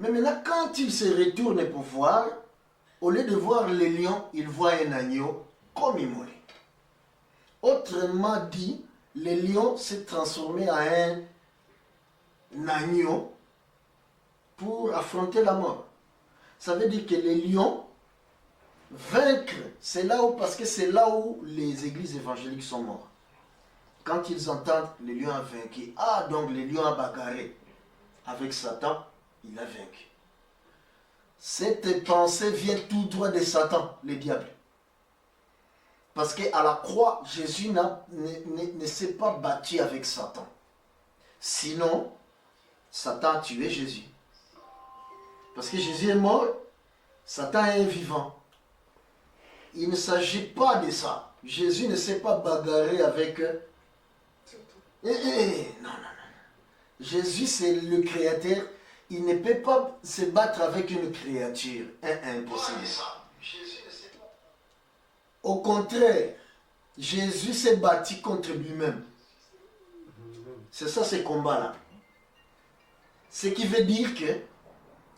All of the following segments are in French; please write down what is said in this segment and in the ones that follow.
Mais maintenant, quand il se retourne pour voir, au lieu de voir le lion, il voit un agneau comme immolé. Autrement dit, le lion s'est transformé en un agneau pour affronter la mort. Ça veut dire que les lions, vaincre, c'est là où, parce que c'est là où les églises évangéliques sont morts. Quand ils entendent le lion a vaincu, ah donc le lion a bagarré avec Satan, il a vaincu. Cette pensée vient tout droit de Satan, le diable. Parce qu'à la croix, Jésus ne s'est pas battu avec Satan. Sinon, Satan a tué Jésus. Parce que Jésus est mort, Satan est vivant. Il ne s'agit pas de ça. Jésus ne s'est pas bagarré avec... non. Jésus, c'est le créateur. Il ne peut pas se battre avec une créature. Impossible. Au contraire, Jésus s'est battu contre lui-même. C'est ça, ce combat-là. Ce qui veut dire que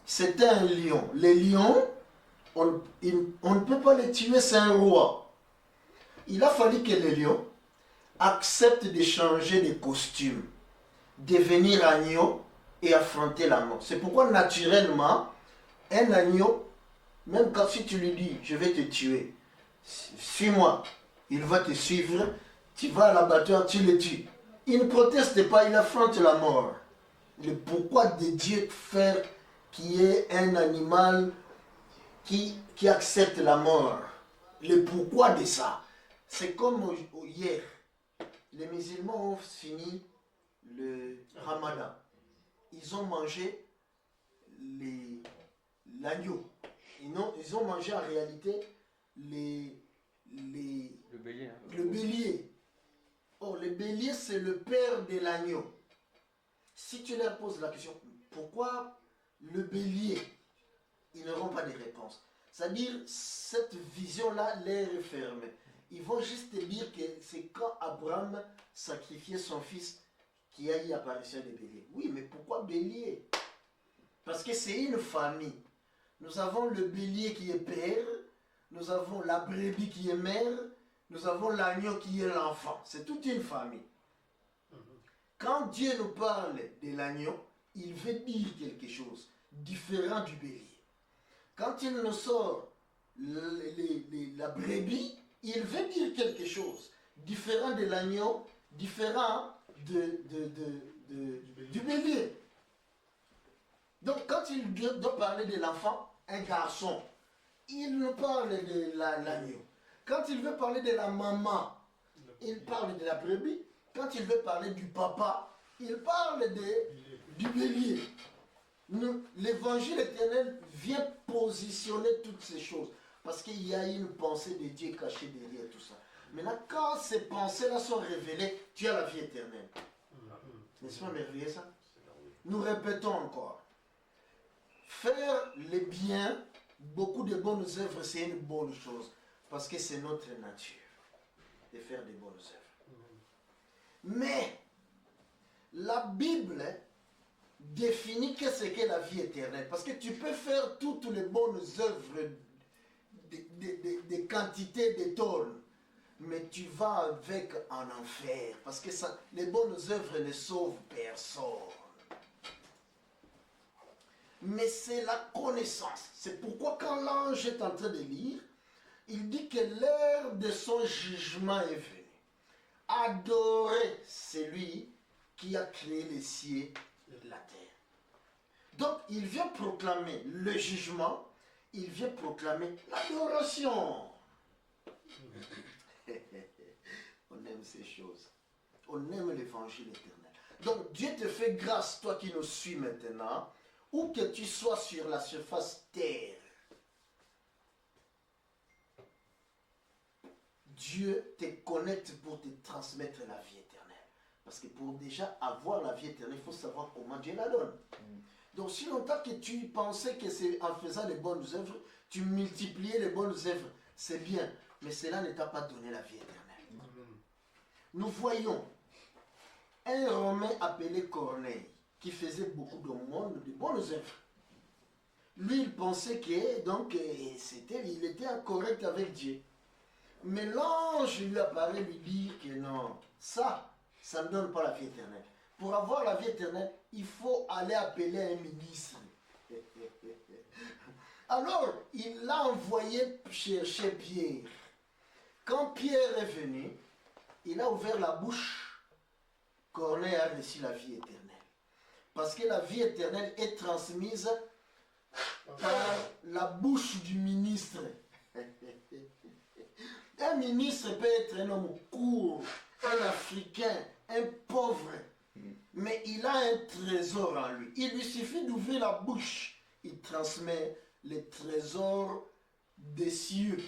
c'était un lion. Les lions, on ne peut pas les tuer, c'est un roi. Il a fallu que les lions acceptent de changer de costume, devenir agneau et affronter la mort. C'est pourquoi naturellement, un agneau, même quand si tu lui dis, je vais te tuer, suis-moi, il va te suivre, tu vas à l'abattoir, tu le tues. Il ne proteste pas, il affronte la mort. Le pourquoi de Dieu faire qu'il y ait un animal qui accepte la mort. Le pourquoi de ça. C'est comme hier, les musulmans ont fini le Ramadan. Ils ont mangé l'agneau. Ils ont mangé en réalité le bélier. Hein. Le bélier. Oh, le bélier, c'est le père de l'agneau. Si tu leur poses la question, pourquoi le bélier, ils n'auront pas de réponse. C'est-à-dire, cette vision-là leur est fermée. Ils vont juste te dire que c'est quand Abraham sacrifiait son fils qu'il y a eu apparition de bélier. Oui, mais pourquoi bélier? Parce que c'est une famille. Nous avons le bélier qui est père, nous avons la brebis qui est mère, nous avons l'agneau qui est l'enfant. C'est toute une famille. Quand Dieu nous parle de l'agneau, il veut dire quelque chose différent du bélier. Quand il nous sort la brebis, il veut dire quelque chose différent de l'agneau, différent du bélier. Donc quand il doit parler de l'enfant, un garçon, il nous parle de l'agneau. Quand il veut parler de la maman, il parle de la brebis. Quand il veut parler du papa, il parle du bélier. L'évangile éternel vient positionner toutes ces choses. Parce qu'il y a une pensée de Dieu cachée derrière tout ça. Maintenant, quand ces pensées-là sont révélées, tu as la vie éternelle. N'est-ce pas merveilleux ça? Nous répétons encore. Faire le bien, beaucoup de bonnes œuvres, c'est une bonne chose. Parce que c'est notre nature de faire des bonnes œuvres. Mais la Bible définit qu'est-ce qu'est la vie éternelle. Parce que tu peux faire toutes les bonnes œuvres, des quantités de tonnes, mais tu vas avec en enfer. Parce que les bonnes œuvres ne sauvent personne. Mais c'est la connaissance. C'est pourquoi quand l'ange est en train de lire, il dit que l'heure de son jugement est venue. Adorez celui qui a créé les cieux et la terre. Donc, il vient proclamer le jugement, il vient proclamer l'adoration. On aime ces choses. On aime l'évangile éternel. Donc, Dieu te fait grâce, toi qui nous suis maintenant, où que tu sois sur la surface terre. Dieu te connecte pour te transmettre la vie éternelle. Parce que pour déjà avoir la vie éternelle, il faut savoir comment Dieu la donne. Donc si longtemps que tu pensais que c'est en faisant les bonnes œuvres, tu multipliais les bonnes œuvres, c'est bien. Mais cela ne t'a pas donné la vie éternelle. Nous voyons un Romain appelé Corneille, qui faisait beaucoup de bonnes œuvres. lui, il pensait que donc, il était incorrect avec Dieu. Mais l'ange lui apparaît lui dire que non, ça ne donne pas la vie éternelle. Pour avoir la vie éternelle, il faut aller appeler un ministre. Alors, il l'a envoyé chercher Pierre. Quand Pierre est venu, il a ouvert la bouche. Corneille a reçu la vie éternelle. Parce que la vie éternelle est transmise par la bouche du ministre. Un ministre peut être un homme court, un Africain, un pauvre, mais il a un trésor en lui. Il lui suffit d'ouvrir la bouche. Il transmet les trésors des cieux,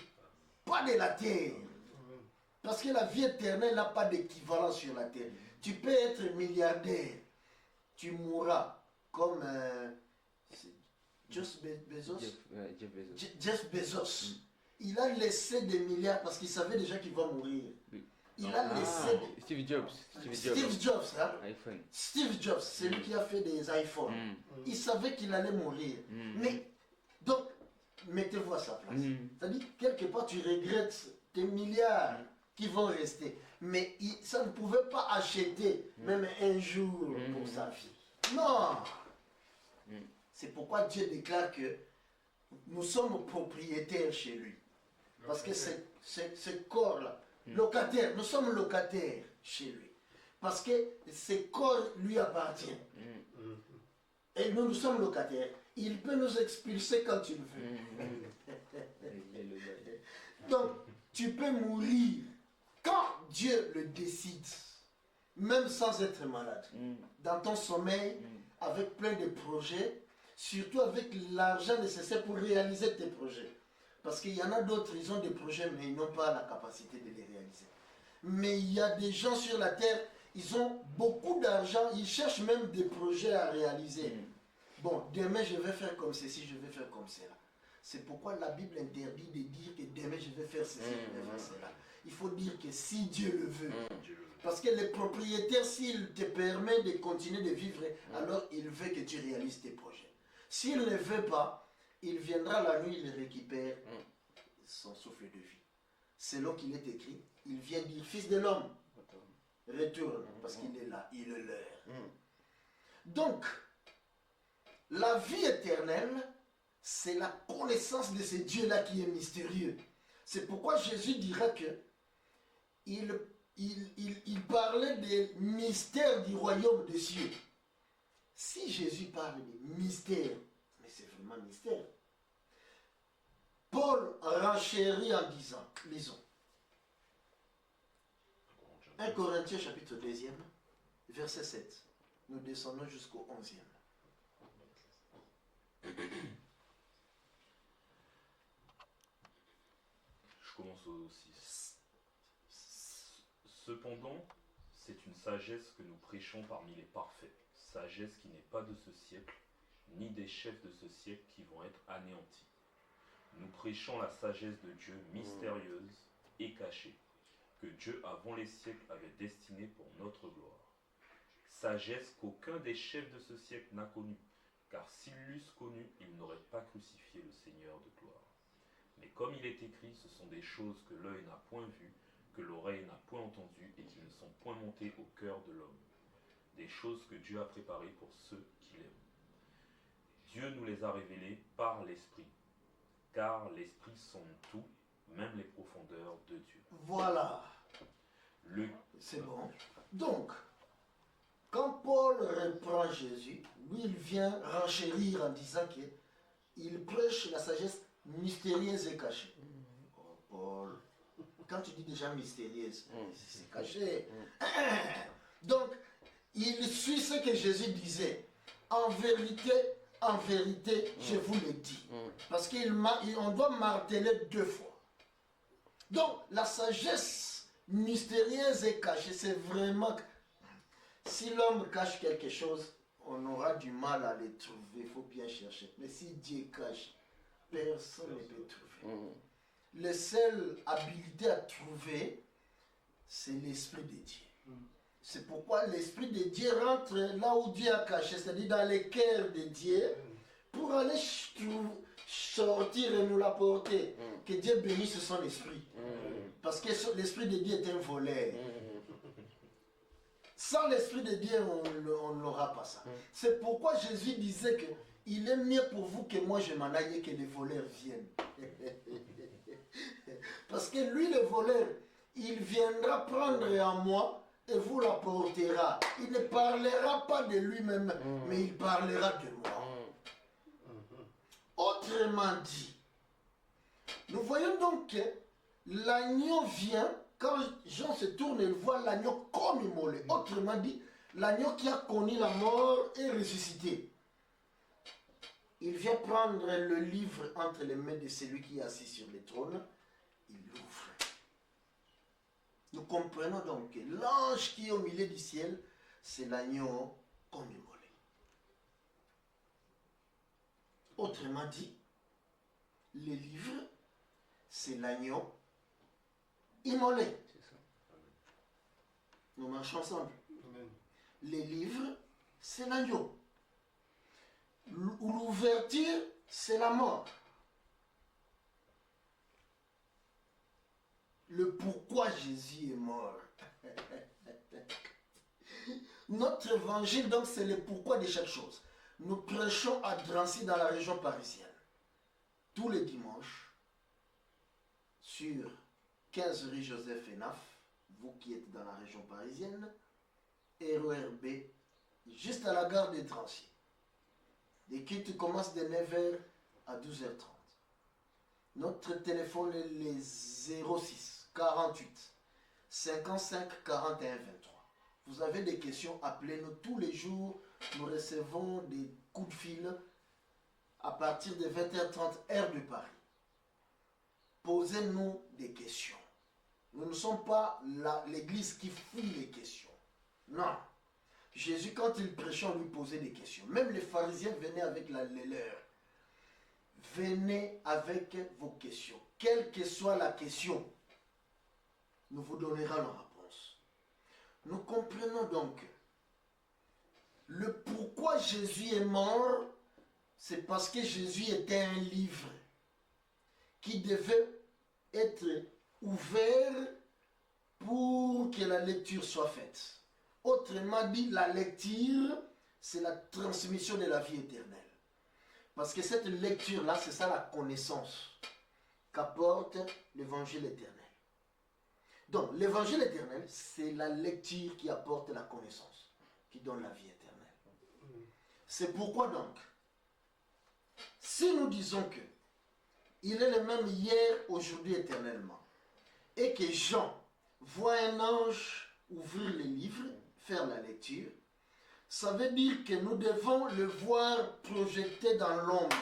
pas de la terre. Parce que la vie éternelle n'a pas d'équivalent sur la terre. Tu peux être milliardaire, tu mourras comme Jeff Bezos. Jeff Bezos. Il a laissé des milliards parce qu'il savait déjà qu'il va mourir. Il a laissé... Steve Jobs. Steve Jobs, hein? iPhone. Steve Jobs, c'est lui qui a fait des iPhones. Il savait qu'il allait mourir. Mais, donc, mettez-vous à sa place. C'est-à-dire, quelque part, tu regrettes tes milliards qui vont rester. Mais ça ne pouvait pas acheter même un jour pour sa vie. Non! C'est pourquoi Dieu déclare que nous sommes propriétaires chez lui. Parce que ce corps-là, locataire, nous sommes locataires chez lui. Parce que ce corps lui appartient. Et nous sommes locataires. Il peut nous expulser quand il veut. Donc, tu peux mourir quand Dieu le décide, même sans être malade. Dans ton sommeil, avec plein de projets, surtout avec l'argent nécessaire pour réaliser tes projets. Parce qu'il y en a d'autres, ils ont des projets, mais ils n'ont pas la capacité de les réaliser. Mais il y a des gens sur la terre, ils ont beaucoup d'argent, ils cherchent même des projets à réaliser. Bon, demain je vais faire comme ceci, je vais faire comme cela. C'est pourquoi la Bible interdit de dire que demain je vais faire ceci, je vais faire cela. Il faut dire que si Dieu le veut. Parce que le propriétaire, s'il te permet de continuer de vivre, alors il veut que tu réalises tes projets. S'il ne veut pas, il viendra la nuit, il récupère son souffle de vie. Selon qu'il est écrit, il vient dire, fils de l'homme, retourne, parce qu'il est là, il est leur. Donc, la vie éternelle, c'est la connaissance de ce Dieu-là qui est mystérieux. C'est pourquoi Jésus dira que il parlait des mystères du royaume des cieux. Si Jésus parle des mystères, mais c'est vraiment mystère. Paul renchérit en disant, lisons, 1 Corinthiens chapitre 2, verset 7. Nous descendons jusqu'au 11e. Je commence au 6. Cependant, c'est une sagesse que nous prêchons parmi les parfaits. Sagesse qui n'est pas de ce siècle, ni des chefs de ce siècle qui vont être anéantis. Nous prêchons la sagesse de Dieu mystérieuse et cachée, que Dieu avant les siècles avait destinée pour notre gloire. Sagesse qu'aucun des chefs de ce siècle n'a connue, car s'ils l'eussent connue, ils n'auraient pas crucifié le Seigneur de gloire. Mais comme il est écrit, ce sont des choses que l'œil n'a point vues, que l'oreille n'a point entendues et qui ne sont point montées au cœur de l'homme. Des choses que Dieu a préparées pour ceux qui l'aiment. Dieu nous les a révélées par l'Esprit, car l'Esprit sonde tout, même les profondeurs de Dieu. Voilà. C'est bon. Donc, quand Paul reprend Jésus, lui il vient renchérir en disant qu'il prêche la sagesse mystérieuse et cachée. Oh, Paul, quand tu dis déjà mystérieuse, c'est caché. Donc, il suit ce que Jésus disait. En vérité, je vous le dis. Parce qu'on doit marteler 2 fois. Donc, la sagesse mystérieuse et cachée, c'est vraiment... Si l'homme cache quelque chose, on aura du mal à le trouver. Il faut bien chercher. Mais si Dieu cache, personne ne peut trouver. La seule habilité à trouver, c'est l'Esprit de Dieu. C'est pourquoi l'Esprit de Dieu rentre là où Dieu a caché, c'est-à-dire dans les cœurs de Dieu, pour aller sortir et nous l'apporter. Que Dieu bénisse son esprit. Parce que l'esprit de Dieu est un voleur. Sans l'esprit de Dieu, on n'aura pas ça. C'est pourquoi Jésus disait que il est mieux pour vous que moi je m'en aille et que les voleurs viennent. Parce que lui, le voleur, il viendra prendre en moi et vous l'apportera. Il ne parlera pas de lui-même, mais il parlera de moi. Autrement dit, nous voyons donc que l'agneau vient, quand Jean se tourne, il voit l'agneau comme immolé. Autrement dit, l'agneau qui a connu la mort est ressuscité. Il vient prendre le livre entre les mains de celui qui est assis sur le trône. Il l'ouvre. Nous comprenons donc que l'ange qui est au milieu du ciel, c'est l'agneau comme immolé. Autrement dit, les livres, c'est l'agneau immolé. Nous marchons ensemble. Amen. Les livres, c'est l'agneau. L'ouverture, c'est la mort. Le pourquoi Jésus est mort. Notre évangile, donc, c'est le pourquoi de chaque chose. Nous prêchons à Drancy dans la région parisienne. Tous les dimanches, sur 15 rue Joseph Enaf, vous qui êtes dans la région parisienne, RERB, juste à la gare de Drancy. Les cultes commencent de 9h à 12h30. Notre téléphone est les 06 48 55 41 23. Vous avez des questions, appelez-nous tous les jours. Nous recevons des coups de fil à partir de 20h30 heure de Paris. Posez-nous des questions. Nous ne sommes pas l'église qui fouille les questions. Non. Jésus, quand il prêchait, on lui posait des questions. Même les pharisiens venaient avec les leurs. Venez avec vos questions. Quelle que soit la question, nous vous donnerons la réponse. Nous comprenons donc le pourquoi Jésus est mort, c'est parce que Jésus était un livre qui devait être ouvert pour que la lecture soit faite. Autrement dit, la lecture, c'est la transmission de la vie éternelle. Parce que cette lecture-là, c'est ça la connaissance qu'apporte l'évangile éternel. Donc, l'évangile éternel, c'est la lecture qui apporte la connaissance, qui donne la vie éternelle. C'est pourquoi donc, si nous disons que il est le même hier, aujourd'hui, éternellement, et que Jean voit un ange ouvrir les livres, faire la lecture, ça veut dire que nous devons le voir projeté dans l'ombre.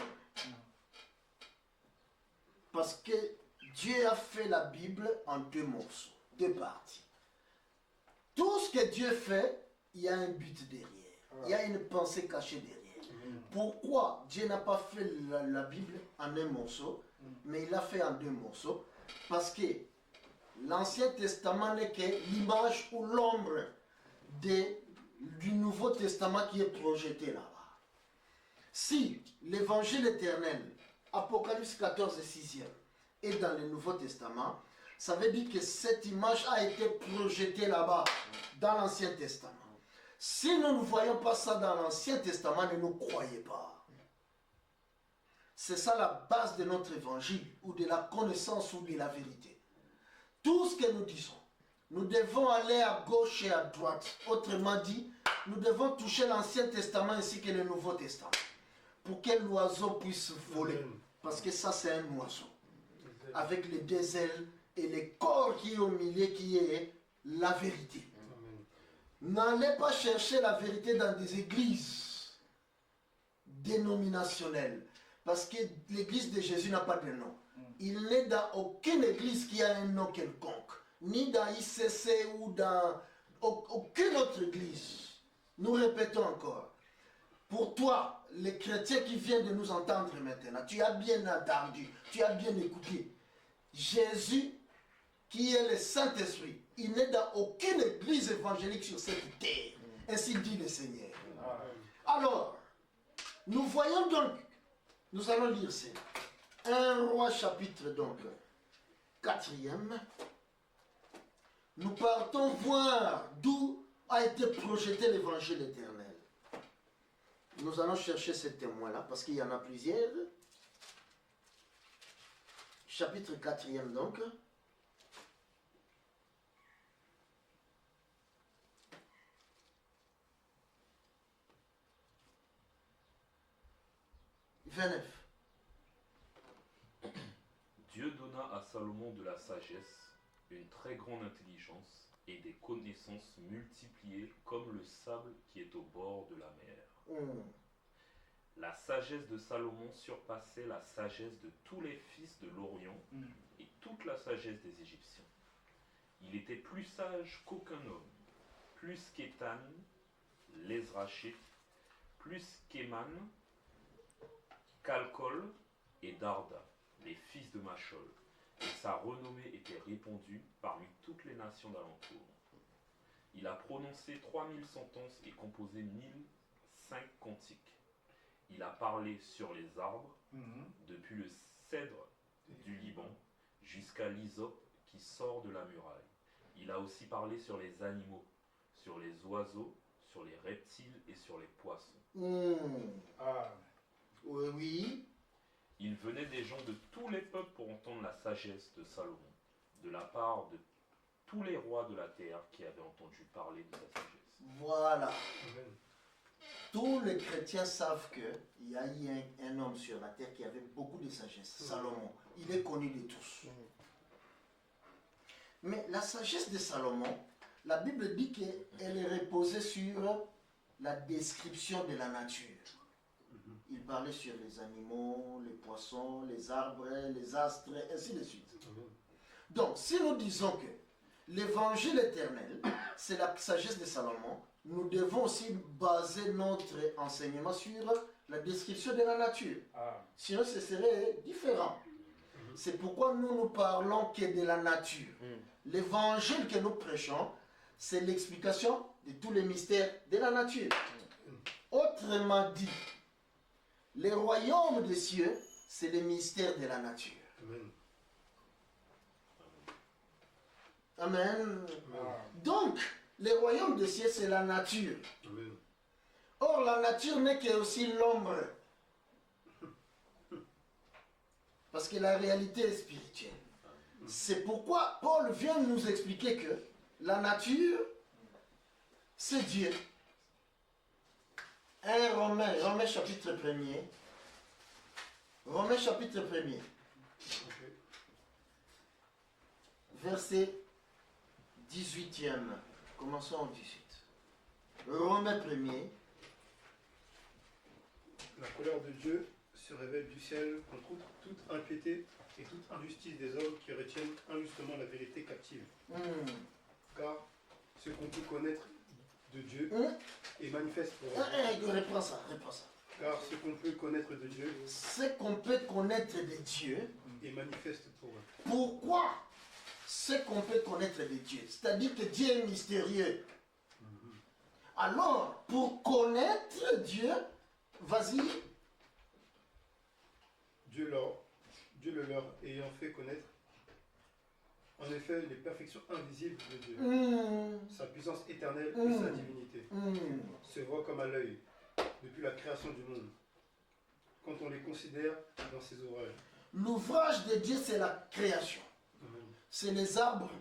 Parce que Dieu a fait la Bible en deux morceaux, deux parties. Tout ce que Dieu fait, il y a un but derrière. Il y a une pensée cachée derrière. Pourquoi Dieu n'a pas fait la Bible en un morceau, mais il l'a fait en deux morceaux? Parce que l'Ancien Testament n'est que l'image ou l'ombre du Nouveau Testament qui est projeté là-bas. Si l'évangile éternel, Apocalypse 14 et 6e, est dans le Nouveau Testament, ça veut dire que cette image a été projetée là-bas, dans l'Ancien Testament. Si nous ne voyons pas ça dans l'Ancien Testament, ne nous croyez pas. C'est ça la base de notre évangile, ou de la connaissance, ou de la vérité. Tout ce que nous disons, nous devons aller à gauche et à droite. Autrement dit, nous devons toucher l'Ancien Testament ainsi que le Nouveau Testament. Pour que l'oiseau puisse voler. Parce que ça, c'est un oiseau. Avec les deux ailes et le corps qui est au milieu, qui est la vérité. N'allez pas chercher la vérité dans des églises dénominationnelles. Parce que l'église de Jésus n'a pas de nom. Il n'est dans aucune église qui a un nom quelconque. Ni dans ICC ou dans aucune autre église. Nous répétons encore. Pour toi, les chrétiens qui viennent de nous entendre maintenant, tu as bien entendu, tu as bien écouté. Jésus, qui est le Saint-Esprit, il n'est dans aucune église évangélique sur cette terre. Ainsi dit le Seigneur. Alors, nous voyons donc Nous allons lire c'est 1 Roi chapitre donc 4e. Nous partons voir d'où a été projeté l'évangile éternel. Nous allons chercher ces témoins-là parce qu'il y en a plusieurs. Chapitre 4e donc. Dieu donna à Salomon de la sagesse, une très grande intelligence et des connaissances multipliées comme le sable qui est au bord de la mer. La sagesse de Salomon surpassait la sagesse de tous les fils de l'Orient et toute la sagesse des Égyptiens. Il était plus sage qu'aucun homme, plus qu'Étan, l'Ezrachite, plus qu'Éman, Calcol et Darda, les fils de Machol, et sa renommée était répandue parmi toutes les nations d'alentour. Il a prononcé 3000 sentences et composé 1005 cantiques. Il a parlé sur les arbres, depuis le cèdre du Liban jusqu'à l'hysope qui sort de la muraille. Il a aussi parlé sur les animaux, sur les oiseaux, sur les reptiles et sur les poissons. Oui. Il venait des gens de tous les peuples pour entendre la sagesse de Salomon, de la part de tous les rois de la terre qui avaient entendu parler de sa sagesse. Voilà. Tous les chrétiens savent qu'il y a eu un homme sur la terre qui avait beaucoup de sagesse, Salomon. Il est connu de tous. Mais la sagesse de Salomon, la Bible dit qu'elle est reposée sur la description de la nature. Il parlait sur les animaux, les poissons, les arbres, les astres, ainsi de suite. Donc, si nous disons que l'évangile éternel, c'est la sagesse de Salomon, nous devons aussi baser notre enseignement sur la description de la nature. Sinon, ce serait différent. C'est pourquoi nous ne parlons que de la nature. L'évangile que nous prêchons, c'est l'explication de tous les mystères de la nature. Autrement dit, les royaumes des cieux, c'est les mystères de la nature. Amen. Donc, les royaumes des cieux, c'est la nature. Or, la nature n'est qu'aussi l'ombre. Parce que la réalité est spirituelle. C'est pourquoi Paul vient nous expliquer que la nature, c'est Dieu. 1 Romains chapitre 1er. Romains chapitre 1er. Verset 18e. Commençons au 18. Romains 1er. La colère de Dieu se révèle du ciel contre toute impiété et toute injustice des hommes qui retiennent injustement la vérité captive. Car ce qu'on peut connaître de Dieu est manifeste pour eux. Reprends ça. Car ce qu'on peut connaître de Dieu Ce qu'on peut connaître de Dieu est manifeste pour eux. Pourquoi ce qu'on peut connaître de Dieu? C'est-à-dire que Dieu est mystérieux. Alors, pour connaître Dieu, vas-y. Dieu le leur ayant fait connaître, en effet, les perfections invisibles de Dieu, sa puissance éternelle et sa divinité, se voient comme à l'œil, depuis la création du monde, quand on les considère dans ses ouvrages. L'ouvrage de Dieu, c'est la création. C'est les arbres,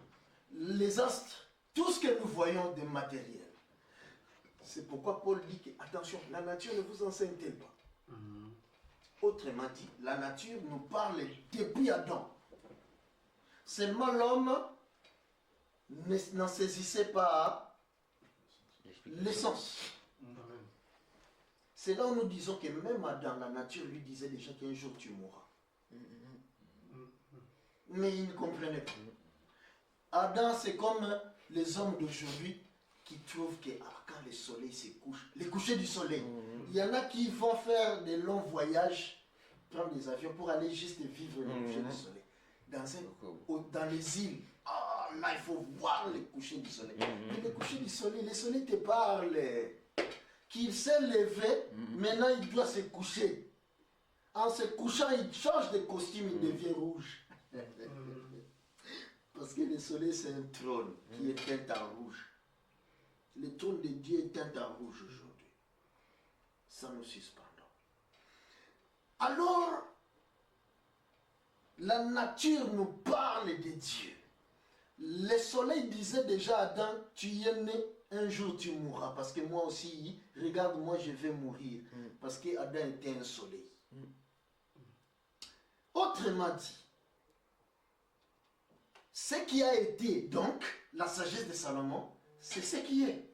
les astres, tout ce que nous voyons de matériel. C'est pourquoi Paul dit que, attention, la nature ne vous enseigne-t-elle pas? Autrement dit, la nature nous parle depuis Adam. Seulement l'homme n'en saisissait pas l'essence. C'est là où nous disons que même Adam, la nature lui disait déjà qu'un jour tu mourras. Mais il ne comprenait pas. Adam, c'est comme les hommes d'aujourd'hui qui trouvent que quand le soleil se couche, les couchers du soleil, il y en a qui vont faire des longs voyages, prendre des avions pour aller juste vivre le coucher du soleil. Dans les îles, là il faut voir les couchers du soleil. Mais les couchers du soleil, le soleil te parle qu'il s'est levé, maintenant il doit se coucher. En se couchant, il change de costume, il devient rouge. Parce que le soleil, c'est un trône qui est teint en rouge. Le trône de Dieu est teint en rouge aujourd'hui. Ça nous suspend. Alors, la nature nous parle de Dieu. Le soleil disait déjà à Adam, tu es né, un jour tu mourras. Parce que moi aussi, regarde, moi je vais mourir. Parce que Adam était un soleil. Autrement dit, ce qui a été donc la sagesse de Salomon, c'est ce qui est.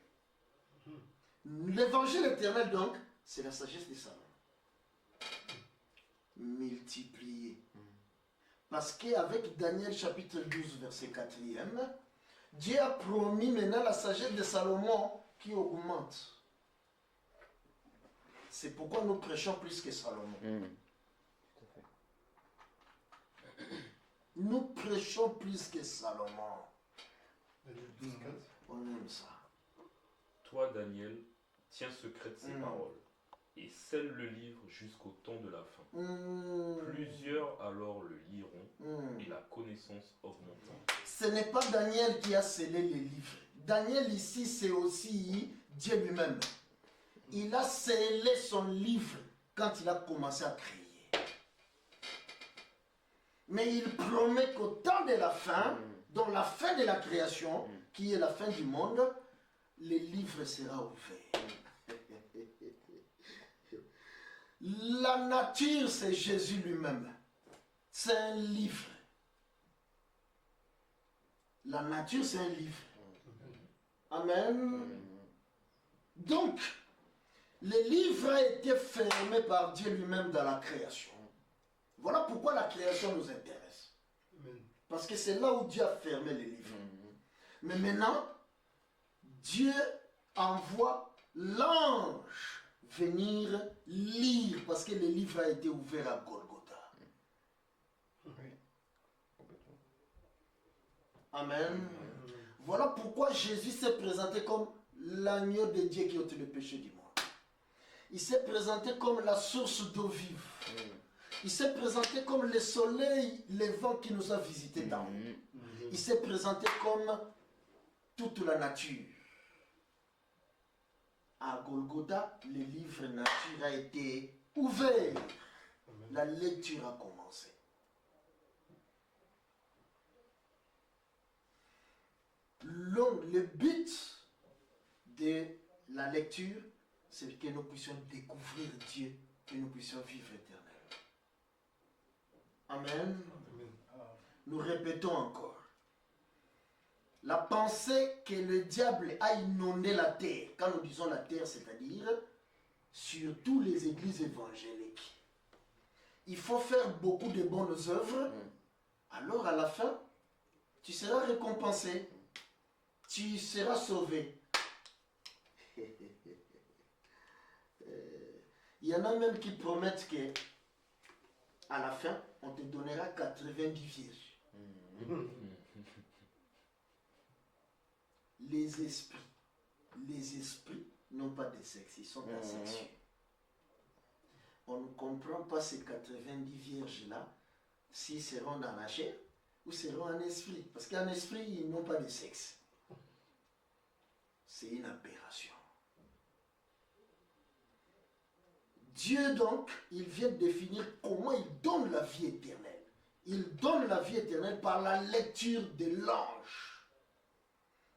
L'évangile éternel donc, c'est la sagesse de Salomon. Multiplier. Parce qu'avec Daniel chapitre 12 verset 4e, Dieu a promis maintenant la sagesse de Salomon qui augmente. C'est pourquoi nous prêchons plus que Salomon. Nous prêchons plus que Salomon. On aime ça. Toi, Daniel, tiens secret de ces paroles et scelle le livre jusqu'au temps de la fin. Plusieurs alors le liront et la connaissance augmentera. Ce n'est pas Daniel qui a scellé les livres. Daniel ici, c'est aussi Dieu lui-même. Il a scellé son livre quand il a commencé à crier. Mais il promet qu'au temps de la fin, dans la fin de la création, qui est la fin du monde, le livre sera ouvert. La nature, c'est Jésus lui-même. C'est un livre. La nature, c'est un livre. Amen. Donc, le livre a été fermé par Dieu lui-même dans la création. Voilà pourquoi la création nous intéresse. Parce que c'est là où Dieu a fermé les livres. Mais maintenant, Dieu envoie l'ange venir lire parce que le livre a été ouvert à Golgotha. Amen. Voilà pourquoi Jésus s'est présenté comme l'agneau de Dieu qui ôte le péché du monde. Il s'est présenté comme la source d'eau vive. Il s'est présenté comme le soleil levant qui nous a visités d'en haut. Il s'est présenté comme toute la nature. À Golgotha, le livre nature a été ouvert. La lecture a commencé. Le but de la lecture, c'est que nous puissions découvrir Dieu, que nous puissions vivre éternel. Amen. Nous répétons encore. La pensée que le diable a inondé la terre, quand nous disons la terre, c'est-à-dire surtout les églises évangéliques. Il faut faire beaucoup de bonnes œuvres, alors à la fin, tu seras récompensé, tu seras sauvé. Il y en a même qui promettent que à la fin, on te donnera 90 vierges. Les esprits n'ont pas de sexe, ils sont asexués. On ne comprend pas ces 90 vierges-là, s'ils seront dans la chair ou seront en esprit. Parce qu'en esprit, ils n'ont pas de sexe. C'est une aberration. Dieu donc, il vient définir comment il donne la vie éternelle. Il donne la vie éternelle par la lecture de l'ange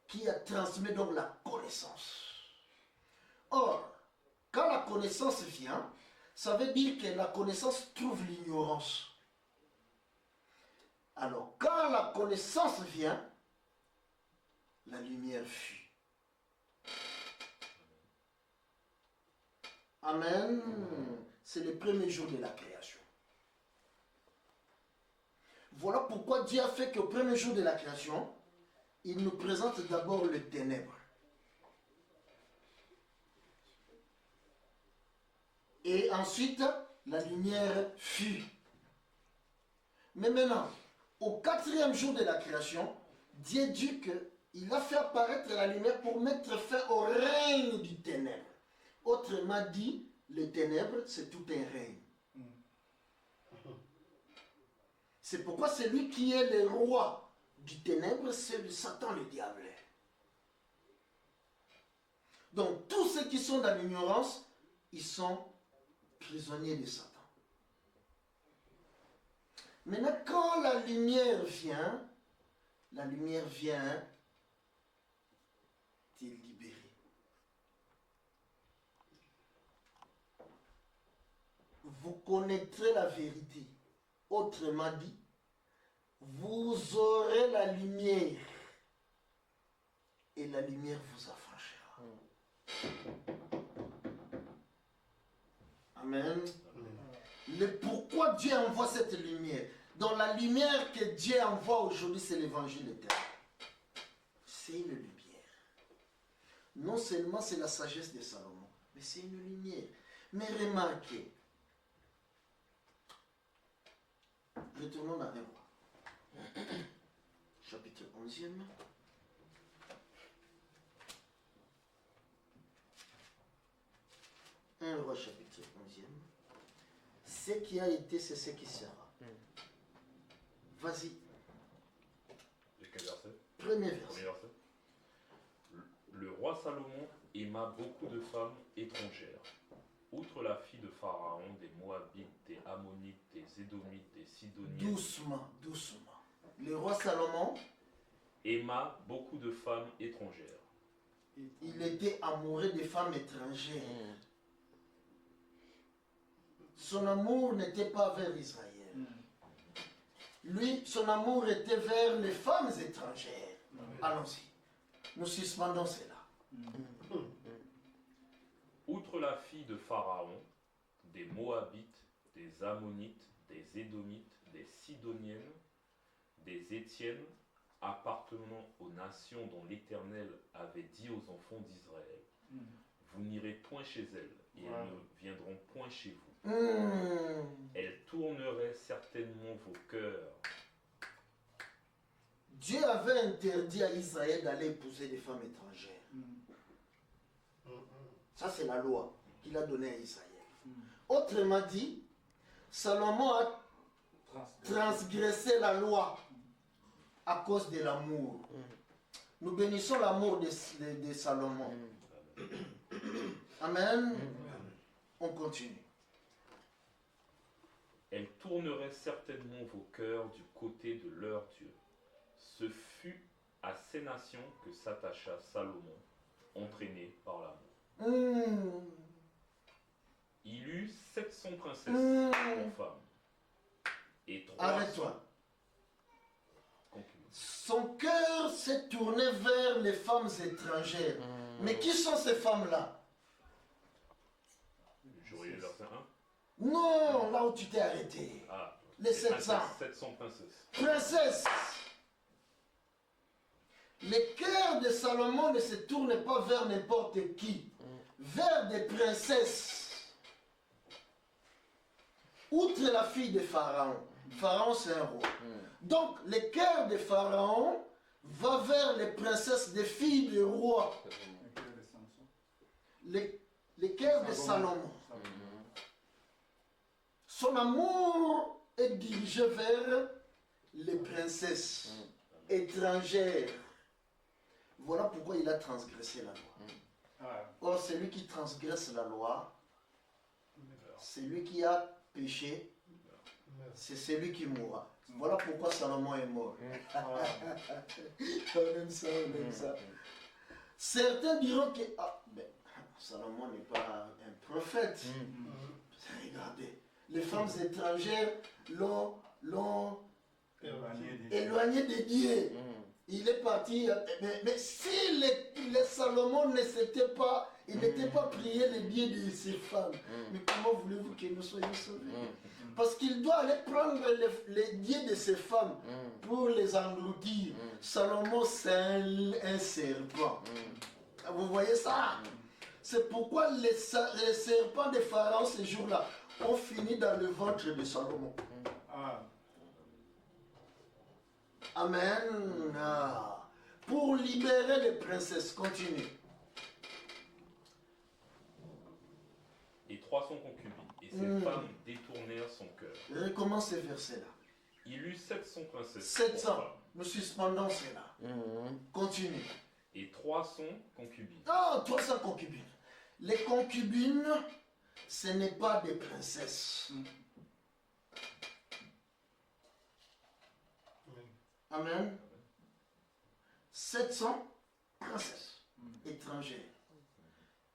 qui a transmis donc la connaissance. Or, quand la connaissance vient, ça veut dire que la connaissance trouve l'ignorance. Alors, quand la connaissance vient, la lumière fuit. Amen. C'est le premier jour de la création. Voilà pourquoi Dieu a fait qu'au premier jour de la création, il nous présente d'abord les ténèbres. Et ensuite, la lumière fut. Mais maintenant, au 4e jour de la création, Dieu dit qu'il a fait apparaître la lumière pour mettre fin au règne du ténèbre. Autrement dit, les ténèbres, c'est tout un règne. C'est pourquoi celui qui est le roi du ténèbre, c'est le Satan, le diable. Donc, tous ceux qui sont dans l'ignorance, ils sont prisonniers de Satan. Maintenant, quand la lumière vient te libérer. Vous connaîtrez la vérité. Autrement dit, vous aurez la lumière. Et la lumière vous affranchira. Amen. Le pourquoi Dieu envoie cette lumière. Dans la lumière que Dieu envoie aujourd'hui, c'est l'évangile éternel. C'est une lumière. Non seulement c'est la sagesse de Salomon, mais c'est une lumière. Mais remarquez, retournons dans 1 roi. Chapitre 11e. 1 roi chapitre 11e. Ce qui a été, c'est ce qui sera. Vas-y. Et quel verset? Premier Premier verset. verset. Le roi Salomon aima beaucoup de femmes étrangères. Outre la fille de Pharaon, des Moabites, des Ammonites, des Édomites, des Sidoniens. Doucement, doucement. Le roi Salomon, Aima beaucoup de femmes étrangères. il était amoureux des femmes étrangères. Son amour n'était pas vers Israël. Lui, son amour était vers les femmes étrangères. Allons-y. Nous suspendons cela. Outre la fille de Pharaon, des Moabites, des Ammonites, des Édomites, des Sidoniennes, des Étiennes, appartenant aux nations dont l'Éternel avait dit aux enfants d'Israël, vous n'irez point chez elles, et elles ne viendront point chez vous. Elles tourneraient certainement vos cœurs. Dieu avait interdit à Israël d'aller épouser des femmes étrangères. Ça, c'est la loi qu'il a donnée à Israël. Autrement dit, Salomon a transgressé la loi à cause de l'amour. Nous bénissons l'amour de Salomon. Amen. On continue. Elles tourneraient certainement vos cœurs du côté de leur Dieu. Ce fut à ces nations que s'attacha Salomon, entraîné par l'amour. Il eut 700 princesses en femmes. Et 300 Arrête-toi. concubines. Son cœur s'est tourné vers les femmes étrangères. Mais qui sont ces femmes-là? Je relis le verset 1. Non, là où tu t'es arrêté. Ah, Les 700. 700 princesses. Princesse. Le cœur de Salomon ne se tourne pas vers n'importe qui. Vers des princesses. Outre la fille de Pharaon. Pharaon, c'est un roi. Donc, le cœur de Pharaon va vers les princesses des filles du roi. Le cœur de Salomon. Son amour est dirigé vers les princesses étrangères. Voilà pourquoi il a transgressé la loi. Or, celui qui transgresse la loi, c'est lui qui a péché, c'est celui qui mourra. Voilà pourquoi Salomon est mort. On aime ça, on aime ça. Certains diront que Salomon n'est pas un prophète. Regardez, les femmes étrangères l'ont éloigné de Dieu. Il est parti, mais si les Salomon ne s'était pas, il n'était pas prié les biais de ces femmes, mais comment voulez-vous que nous soyons sauvés? Parce qu'il doit aller prendre les biais de ces femmes pour les engloutir. Salomon, c'est un serpent. Vous voyez ça? C'est pourquoi les serpents de Pharaon ces jours-là ont fini dans le ventre de Salomon. Amen. Pour libérer les princesses, continue. Et 300 concubines. Et ces femmes détournèrent son cœur. Recommence ce verset-là. Il eut 700 princesses. 700. pour femmes, Nous suspendons cela. Continue. et 300 concubines. Ah, 300 concubines. Les concubines, ce n'est pas des princesses. Amen. 700 princesses étrangères.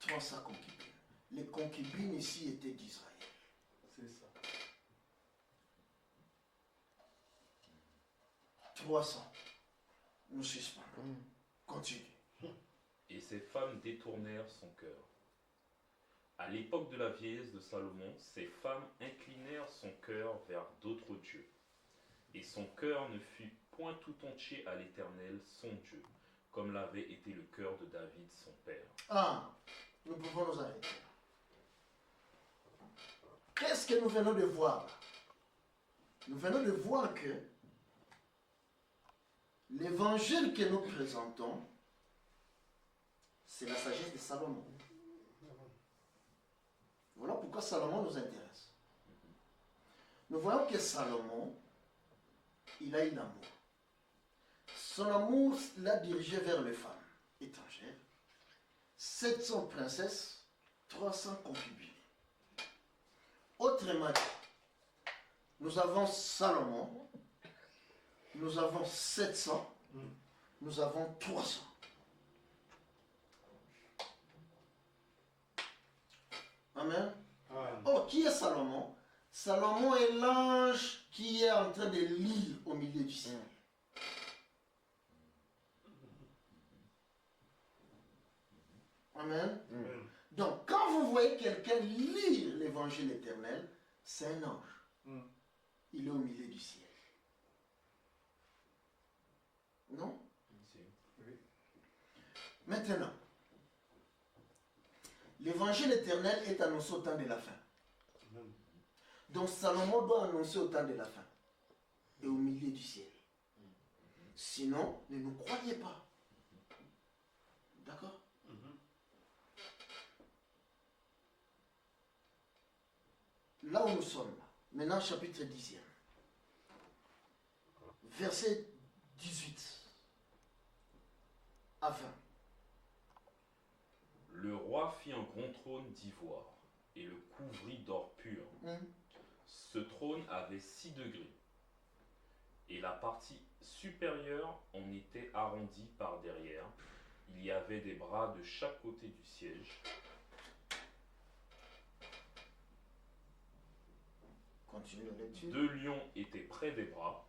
300 concubines. Les concubines ici étaient d'Israël. C'est ça. 300. Nous suspendons. Continue. Et ces femmes détournèrent son cœur. À l'époque de la vieillesse de Salomon, ces femmes inclinèrent son cœur vers d'autres dieux. Et son cœur ne fut point tout entier à l'Éternel, son Dieu, comme l'avait été le cœur de David, son père. Ah, nous pouvons nous arrêter. Qu'est-ce que nous venons de voir? Nous venons de voir que l'évangile que nous présentons, c'est la sagesse de Salomon. Voilà pourquoi Salomon nous intéresse. Nous voyons que Salomon, il a eu l'amour. Son amour l'a dirigé vers les femmes étrangères. 700 princesses, 300 concubines. Autrement dit, nous avons Salomon, nous avons 700, nous avons 300. Amen. Oh, qui est Salomon? Salomon est l'ange qui est en train de lire au milieu du ciel. Amen. Donc, quand vous voyez quelqu'un lire l'évangile éternel, c'est un ange. Il est au milieu du ciel. Non? Maintenant, l'évangile éternel est annoncé au temps de la fin. Donc Salomon doit annoncer au temps de la fin et au milieu du ciel. Sinon, ne nous croyez pas. D'accord? Là où nous sommes, maintenant chapitre 10e, verset 18 à 20. Le roi fit un grand trône d'ivoire et le couvrit d'or pur. Ce trône avait 6 degrés et la partie supérieure en était arrondie par derrière. Il y avait des bras de chaque côté du siège. Continue la lecture. 2 lions étaient près des bras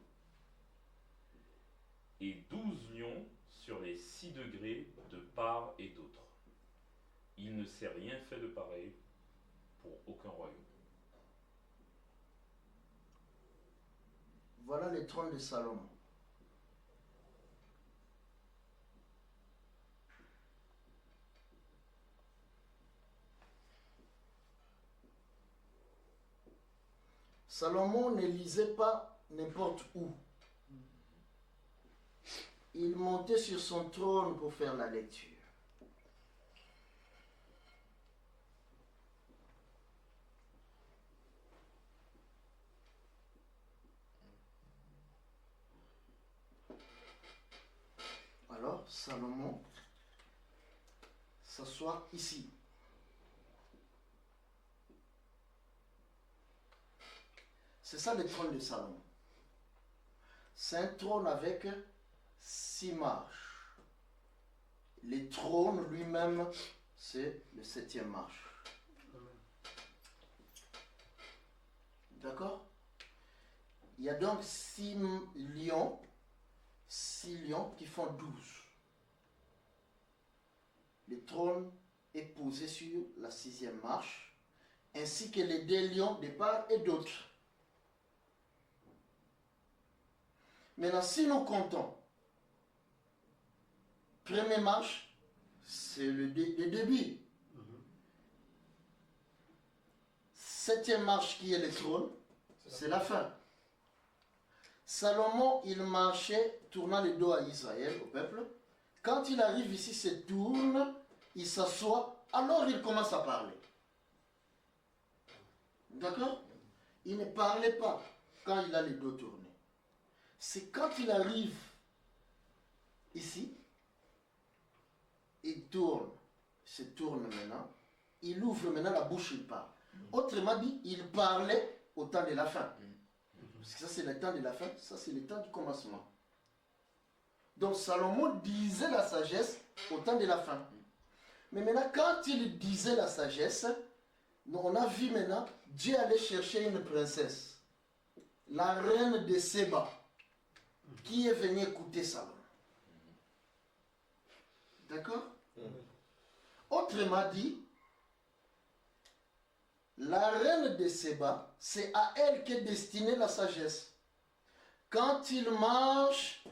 et 12 lions sur les 6 degrés de part et d'autre. Il ne s'est rien fait de pareil pour aucun royaume. Voilà le trône de Salomon. Salomon ne lisait pas n'importe où. Il montait sur son trône pour faire la lecture. Alors, Salomon s'assoit ici. C'est ça le trône de Salomon. C'est un trône avec 6 marches. Le trône lui-même, c'est le 7e marche. D'accord? Il y a donc 6 lions. 6 lions qui font 12. Le trône est posé sur la 6e marche, ainsi que les 2 lions de part et d'autre. Maintenant, si nous comptons, première marche, c'est le début. 7e marche qui est le trône, c'est la fin. Salomon, il marchait tournant le dos à Israël, au peuple. Quand il arrive ici, il se tourne, il s'assoit, alors il commence à parler. D'accord? Il ne parlait pas quand il a le dos tourné. c'est quand il arrive ici, il tourne, se tourne maintenant, il ouvre maintenant la bouche, il parle. Autrement dit, il parlait au temps de la fin. Parce que ça c'est le temps de la fin, ça c'est le temps du commencement. Donc Salomon disait la sagesse au temps de la fin. Mais maintenant, quand il disait la sagesse, on a vu maintenant, Dieu allait chercher une princesse, la reine de Séba, qui est venue écouter Salomon. D'accord? Autrement dit, la reine de Séba, c'est à elle qu'est destinée la sagesse. Quand il mange,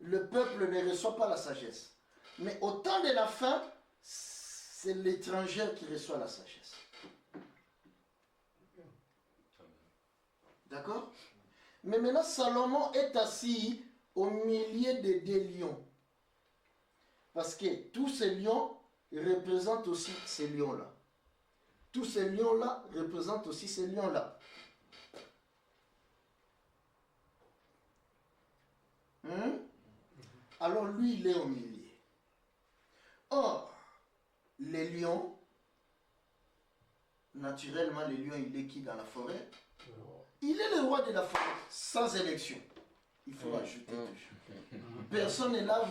le peuple ne reçoit pas la sagesse. Mais au temps de la fin, c'est l'étranger qui reçoit la sagesse. D'accord? Mais maintenant, Salomon est assis au milieu des deux lions. Parce que tous ces lions représentent aussi ces lions-là. Tous ces lions-là représentent aussi ces lions-là. Alors lui, il est au milieu. Or, les lions, naturellement, le lion, il est qui dans la forêt? Il est le roi de la forêt, sans élection. Il faut ajouter toujours. Personne n'est là.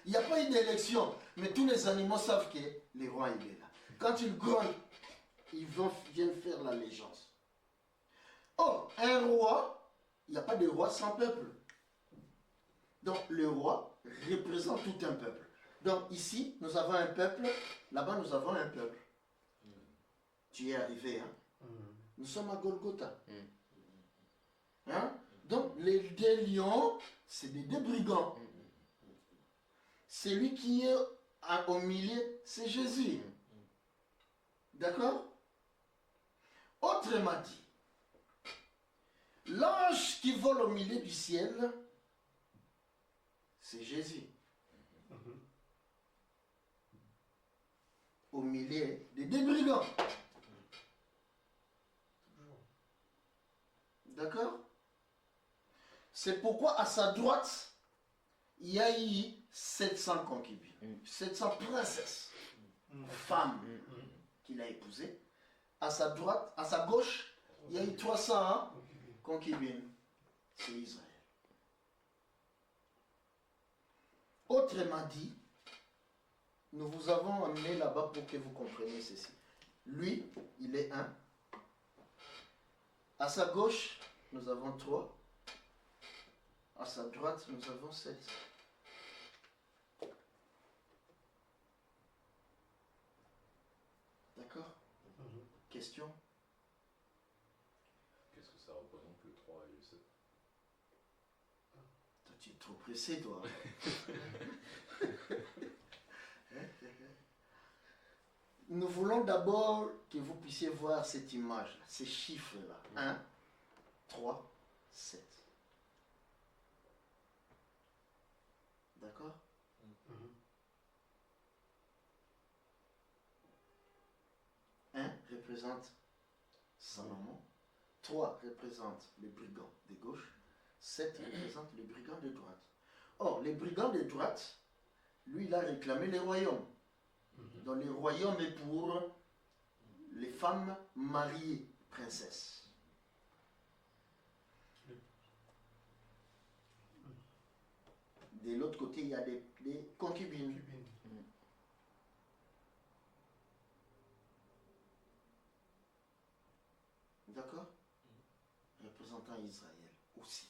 Il n'y a pas eu d'élection. Mais tous les animaux savent que le roi, il est là. Quand ils grognent, ils viennent faire l'allégeance. Or, un roi, il n'y a pas de roi sans peuple. Donc, le roi représente tout un peuple. Donc, ici, nous avons un peuple. Là-bas, nous avons un peuple. Tu y es arrivé, hein? Nous sommes à Golgotha. Hein? Donc, les deux lions, c'est des deux brigands. Celui qui est au milieu, c'est Jésus. D'accord? Autrement dit, l'ange qui vole au milieu du ciel, c'est Jésus. Au milieu des deux brigands. D'accord? C'est pourquoi à sa droite, il y a eu 700 concubines, 700 princesses, femmes qu'il a épousées. À sa droite, à sa gauche, il y a eu 300 concubines. C'est Israël. Autrement dit, nous vous avons amené là-bas pour que vous compreniez ceci. Lui, il est un. À sa gauche, nous avons 3. À sa droite, nous avons 7. D'accord? Question? Qu'est-ce que ça représente le 3 et le 7? Toi, tu es trop pressé, toi. Nous voulons d'abord que vous puissiez voir cette image, ces chiffres-là. 1, 3, 7. D'accord? 1 représente Salomon, 3 représente les brigands de gauche, 7 représente les brigands de droite. Or, les brigands de droite, lui, il a réclamé les royaumes. Donc, les royaumes est pour les femmes mariées, princesses. De l'autre côté, il y a des concubines. D'accord? Représentant Israël aussi.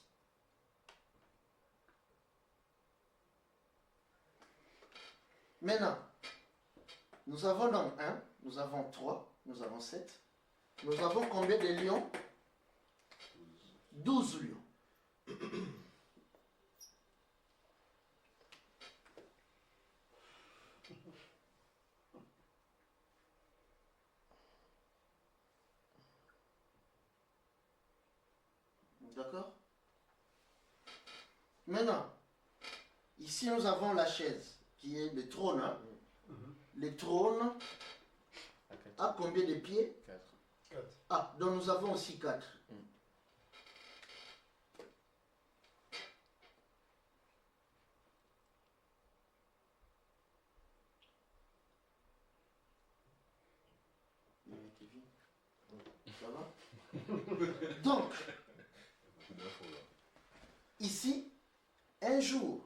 Maintenant, nous avons donc 1, nous avons 3, nous avons 7. Nous avons combien de lions? 12 lions. D'accord? Maintenant, ici nous avons la chaise, qui est le trône. Hein? Le trône a combien de pieds? 4. Ah, donc nous avons aussi 4. Ça va? Donc, Beaucoup d'infos là. ici, un jour,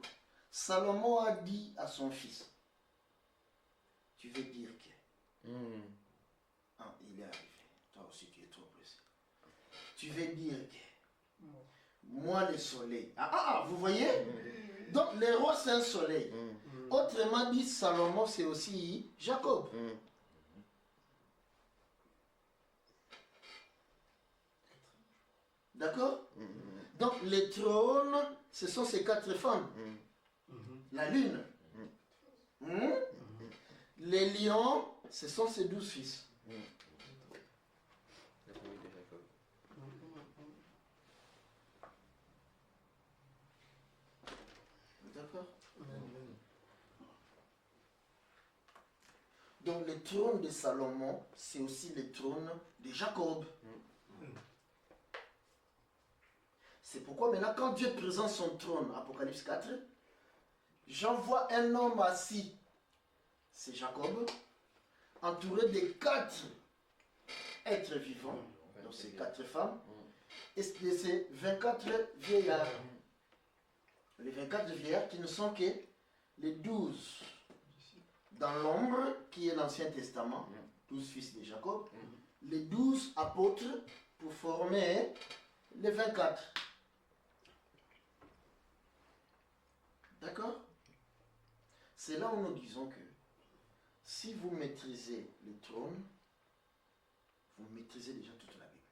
Salomon a dit à son fils, tu veux dire que... Ah, il est arrivé. Toi aussi, tu es trop pressé. Tu veux dire que... Moi, le soleil... Vous voyez? Donc, le roi, c'est un soleil. Autrement dit, Salomon, c'est aussi Jacob. D'accord? Donc, les trônes, ce sont ces 4 femmes. La lune. Les lions, ce sont ces 12 fils. La famille de Jacob. D'accord? Donc, le trône de Salomon, c'est aussi le trône de Jacob. C'est pourquoi maintenant, quand Dieu présente son trône, Apocalypse 4, j'en vois un homme assis, c'est Jacob, entouré de 4 êtres vivants, donc c'est 4 femmes, et c'est 24 vieillards. Les 24 vieillards qui ne sont que les 12 dans l'ombre, qui est l'Ancien Testament, 12 fils de Jacob, les 12 apôtres pour former les 24. D'accord? C'est là où nous disons que si vous maîtrisez le trône, vous maîtrisez déjà toute la Bible.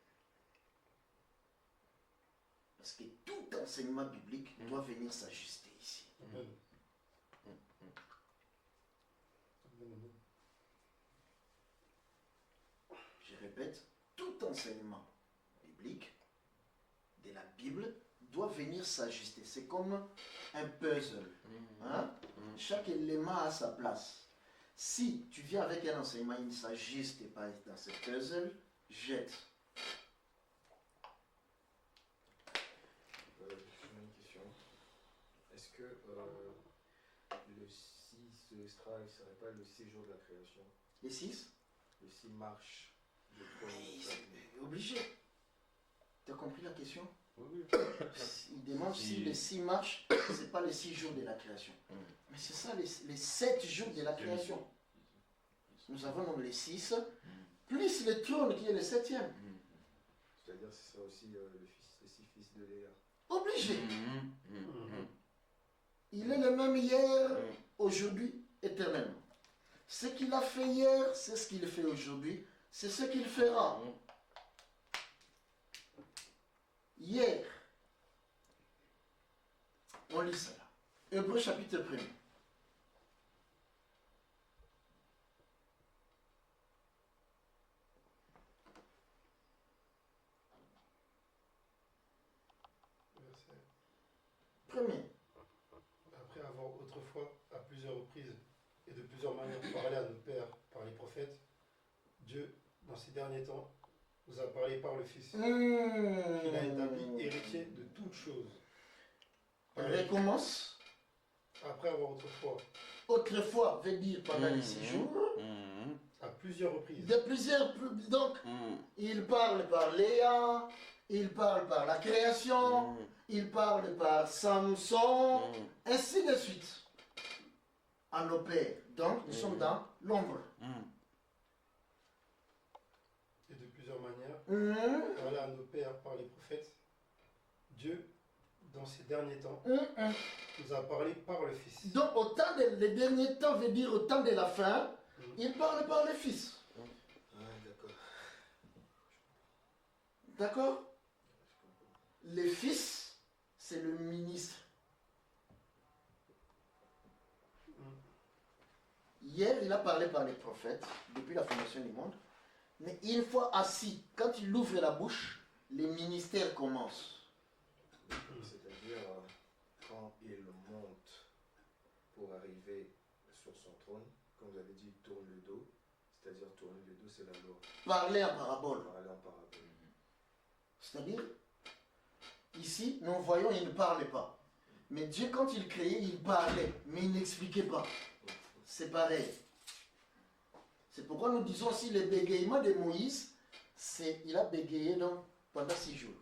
Parce que tout enseignement biblique doit venir s'ajuster ici. Je répète, tout enseignement biblique de la Bible doit venir s'ajuster. C'est comme un puzzle. Hein? Chaque élément a sa place. Si tu viens avec un enseignement, il ne s'ajuste pas dans ce puzzle, jette. J'ai une question. Est-ce que le 6 extra, il ne serait pas le 6 jours de la création? Les 6? Le 6 marches de C'est obligé. Tu as compris la question? Oui. Il demande si les 6 marches, ce n'est pas les 6 jours de la création. Mais c'est ça, les 7 jours de la création. Nous avons donc les 6, plus le trône qui est le 7e. C'est-à-dire que ce sera aussi les 6 fils de Léa. Obligé. Il est le même hier, aujourd'hui, éternellement. Ce qu'il a fait hier, c'est ce qu'il fait aujourd'hui, c'est ce qu'il fera. Hier, on lit cela. Hébreux chapitre 1er. Premier. Après avoir autrefois, à plusieurs reprises et de plusieurs manières, parlé à nos pères par les prophètes, Dieu, dans ces derniers temps, nous a parlé par le Fils, qu'il a établi héritier de toutes choses. On recommence. Après avoir autrefois, Autrefois veut dire pendant les 6 jours. à plusieurs reprises, De plusieurs. Donc, il parle par Léa, il parle par la création, il parle par Samson, ainsi de suite. À nos pères. Donc, nous sommes dans l'ombre. et de plusieurs manières, parlé à nos pères par les prophètes, Dieu, dans ces derniers temps, nous a parlé par le Fils. Donc, au temps les derniers temps veut dire au temps de la fin, il parle par le Fils. D'accord. D'accord? Le Fils, c'est le ministre. Hier, il a parlé par les prophètes, depuis la fondation du monde. Mais une fois assis, quand il ouvre la bouche, les ministères commencent. C'est-à-dire, quand il monte pour arriver sur son trône, comme vous avez dit, il tourne le dos, c'est-à-dire tourner le dos, c'est la loi. Parler en parabole. Parler en parabole. C'est-à-dire, ici, nous voyons, il ne parlait pas. Mais Dieu, quand il créait, il parlait, mais il n'expliquait pas. C'est pareil. C'est pourquoi nous disons aussi le bégayement de Moïse, il a bégayé donc pendant 6 jours.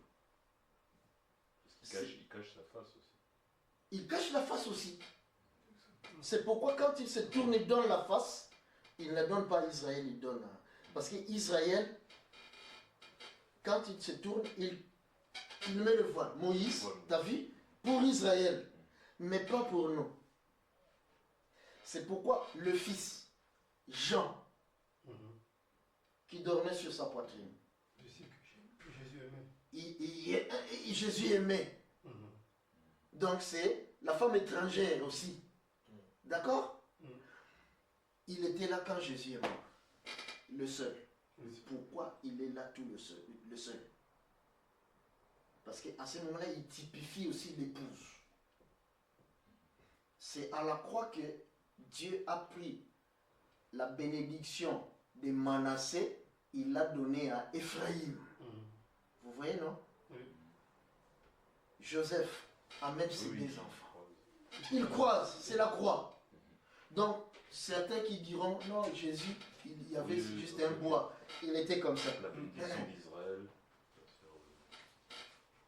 Il cache sa face aussi. Il cache la face aussi. C'est pourquoi quand il se tourne et donne la face, il ne donne pas à Israël, il donne à... Parce qu'Israël, quand il se tourne, il met le voile. Moïse, t'as vu? Pour Israël, mais pas pour nous. C'est pourquoi le fils, Jean, qui dormait sur sa poitrine, Jésus aimait. Donc c'est la femme étrangère aussi. D'accord? Il était là quand Jésus est mort. Le seul. Pourquoi il est là tout le seul? Parce qu'à ce moment-là, il typifie aussi l'épouse. C'est à la croix que Dieu a pris la bénédiction de Manassé, il l'a donné à Ephraïm. Vous voyez, non? Joseph amène ses deux enfants. Il croise, c'est la croix. Donc, certains qui diront, non, Jésus, il y avait juste un bois. Il était comme ça. La bénédiction d'Israël.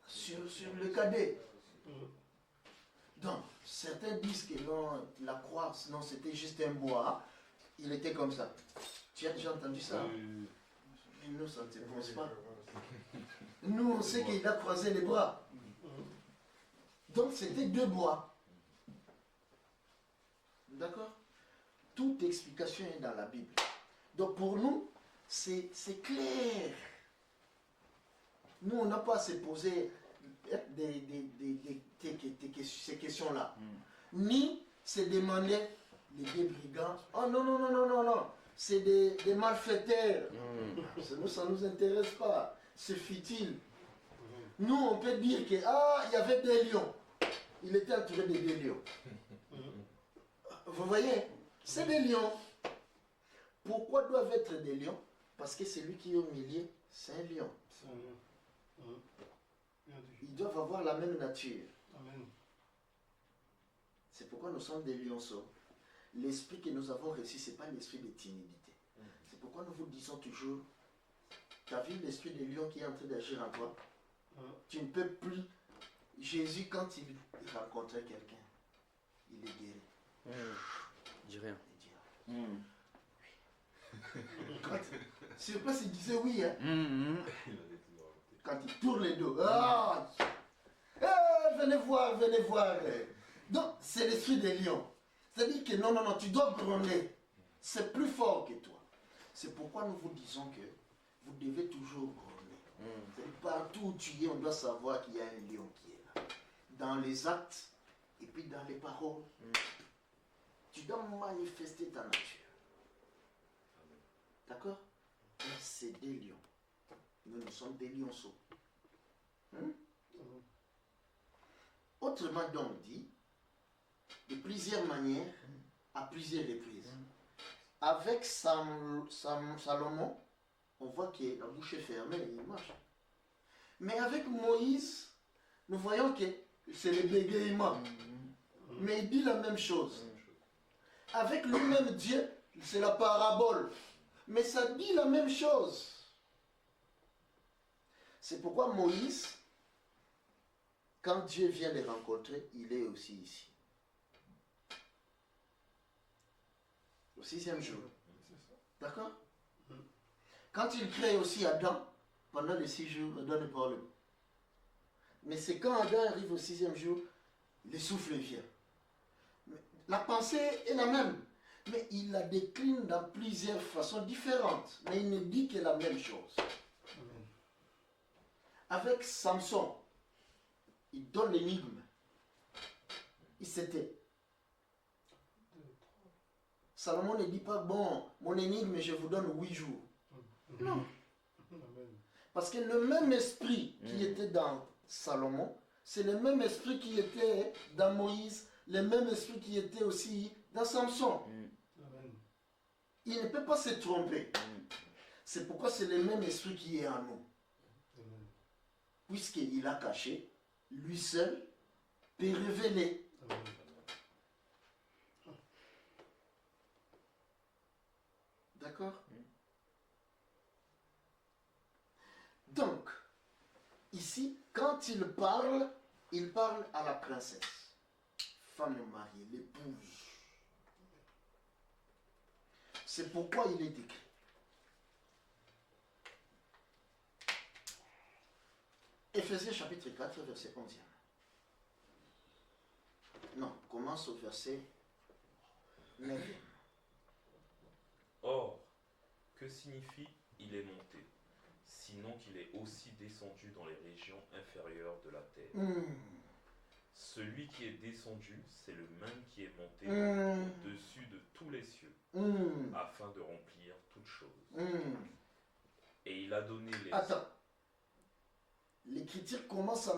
Sur le cadet. Donc, certains disent que non, la croix, non, c'était juste un bois. Il était comme ça. Tu as déjà entendu ça? Mais nous, ça ne se pense pas. Nous, on sait qu'il a croisé les bras. Donc, c'était 2 bois. D'accord? Toute explication est dans la Bible. Donc, pour nous, c'est clair. Nous, on n'a pas à se poser ces questions-là. Ni se demander des brigands. Oh non, non, non, non, non, non. C'est des malfaiteurs. Nous, ça ne nous intéresse pas. C'est futile. Nous, on peut dire que, il y avait des lions. Il était entouré de 2 lions. Vous voyez? C'est des lions. Pourquoi doivent être des lions? Parce que celui qui est au milieu, c'est un lion. Ils doivent avoir la même nature. C'est pourquoi nous sommes des lionceaux. L'esprit que nous avons reçu, ce n'est pas l'esprit de timidité. C'est pourquoi nous vous disons toujours, tu as vu l'esprit de lion qui est en train d'agir en toi? Tu ne peux plus. Jésus, quand il rencontrait quelqu'un, il est guéri. Dis rien. Il dit, sur place, il disait oui. Hein? Quand il tourne les dos. Venez voir, venez voir. Donc, c'est l'esprit des lions. C'est-à-dire que non, non, non, tu dois gronder. C'est plus fort que toi. C'est pourquoi nous vous disons que vous devez toujours gronder. Partout où tu es, on doit savoir qu'il y a un lion qui est là. Dans les actes et puis dans les paroles. Tu dois manifester ta nature. D'accord? C'est des lions. Nous sommes des lionceaux. Autrement donc dit, de plusieurs manières, à plusieurs reprises. Avec Salomon, on voit que la bouche est fermée et il marche. Mais avec Moïse, nous voyons que c'est le bégaiement. Mais il dit la même chose. Avec lui-même Dieu, c'est la parabole. Mais ça dit la même chose. C'est pourquoi Moïse, quand Dieu vient les rencontrer, il est aussi ici. Au 6e jour. D'accord? Quand il crée aussi Adam, pendant les 6 jours, Adam n'est pas là. Mais c'est quand Adam arrive au 6e jour, le souffle vient. La pensée est la même. Mais il la décline dans plusieurs façons différentes. Mais il ne dit que la même chose. Avec Samson, il donne l'énigme. Il s'était. Salomon ne dit pas, bon, mon énigme, je vous donne 8 jours. Non. Parce que le même esprit qui était dans Salomon, c'est le même esprit qui était dans Moïse, le même esprit qui était aussi dans Samson. Il ne peut pas se tromper. C'est pourquoi c'est le même esprit qui est en nous. Puisqu'il a caché, lui seul peut révéler. D'accord? Donc, ici, quand il parle à la princesse, femme mariée, l'épouse. C'est pourquoi il est écrit. Éphésiens chapitre 4, verset 11. Non, commence au verset 9. Or, que signifie il est monté, sinon qu'il est aussi descendu dans les régions inférieures de la terre. Celui qui est descendu, c'est le même qui est monté au-dessus de tous les cieux, afin de remplir toutes choses. Et il a donné les... Attends. L'écriture commence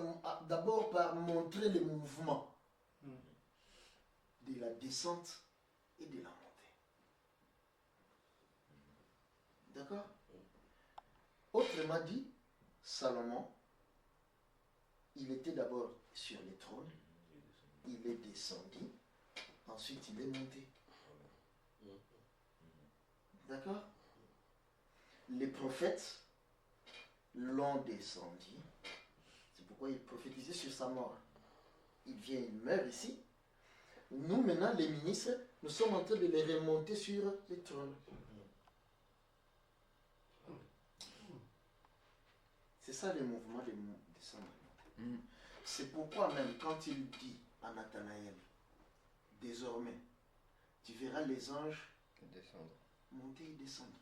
d'abord par montrer les mouvements de la descente et de la montée. D'accord? Autrement dit, Salomon, il était d'abord sur les trônes, il est descendu, ensuite il est monté. D'accord? Les prophètes l'ont descendu. C'est pourquoi il prophétisait sur sa mort. Il vient, il meurt ici. Nous, maintenant, les ministres, nous sommes en train de les remonter sur les trônes. C'est ça le mouvement de descendre. C'est pourquoi même quand il dit à Nathanaël, désormais, tu verras les anges Descendre. monter et descendre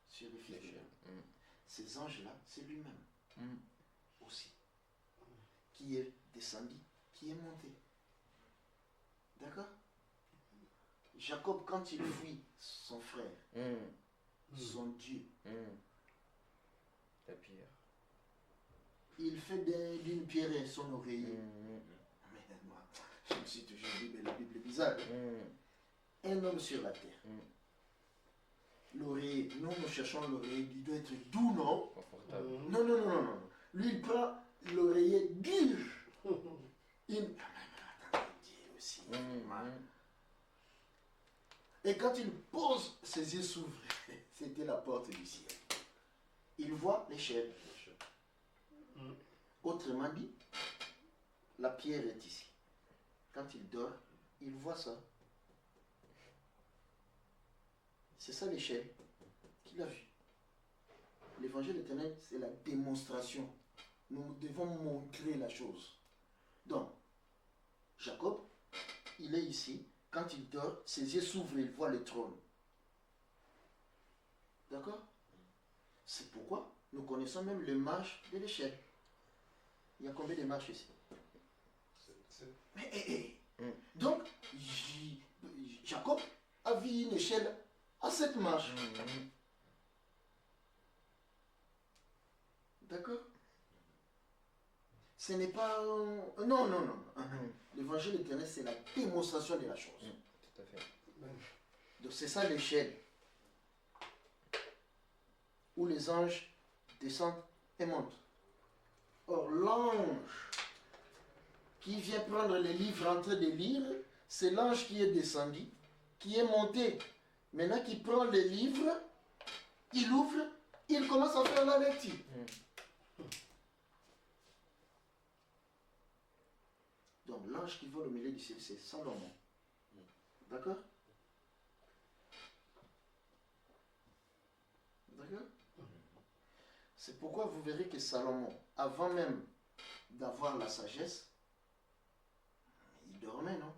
sur les fils de l'homme. Ces anges-là, c'est lui-même aussi, qui est descendu, qui est monté. D'accord? Jacob, quand il fuit son frère, son Dieu, La pierre. il fait d'une pierre son oreiller. Mais moi, je me suis toujours dit, mais la Bible est bizarre. Un homme sur la terre. L'oreiller, nous cherchons l'oreiller, il doit être doux, non? Confortable. Non. Lui, il prend l'oreiller dur. Il... Dieu aussi. Et quand il pose, ses yeux s'ouvrent. C'était la porte du ciel. Il voit l'échelle. Autrement dit, la pierre est ici. Quand il dort, il voit ça. C'est ça l'échelle qu'il a vue. L'évangile éternel, c'est la démonstration. Nous devons montrer la chose. Donc, Jacob, il est ici. Quand il dort, ses yeux s'ouvrent et il voit le trône. D'accord? C'est pourquoi nous connaissons même les marches de l'échelle. Il y a combien de marches ici? Donc, Jacob a vu une échelle à 7 marches. D'accord? Ce n'est pas... Non. L'évangile éternel, c'est la démonstration de la chose. Tout à fait. Donc c'est ça l'échelle. Où les anges descendent et montent. Or, l'ange qui vient prendre les livres en train de lire, c'est l'ange qui est descendu, qui est monté. Maintenant qu'il prend les livres, il ouvre, il commence à faire la lecture. Donc l'ange qui vole au milieu du ciel, c'est Salomon. D'accord? D'accord? C'est pourquoi vous verrez que Salomon, avant même d'avoir la sagesse, il dormait, non?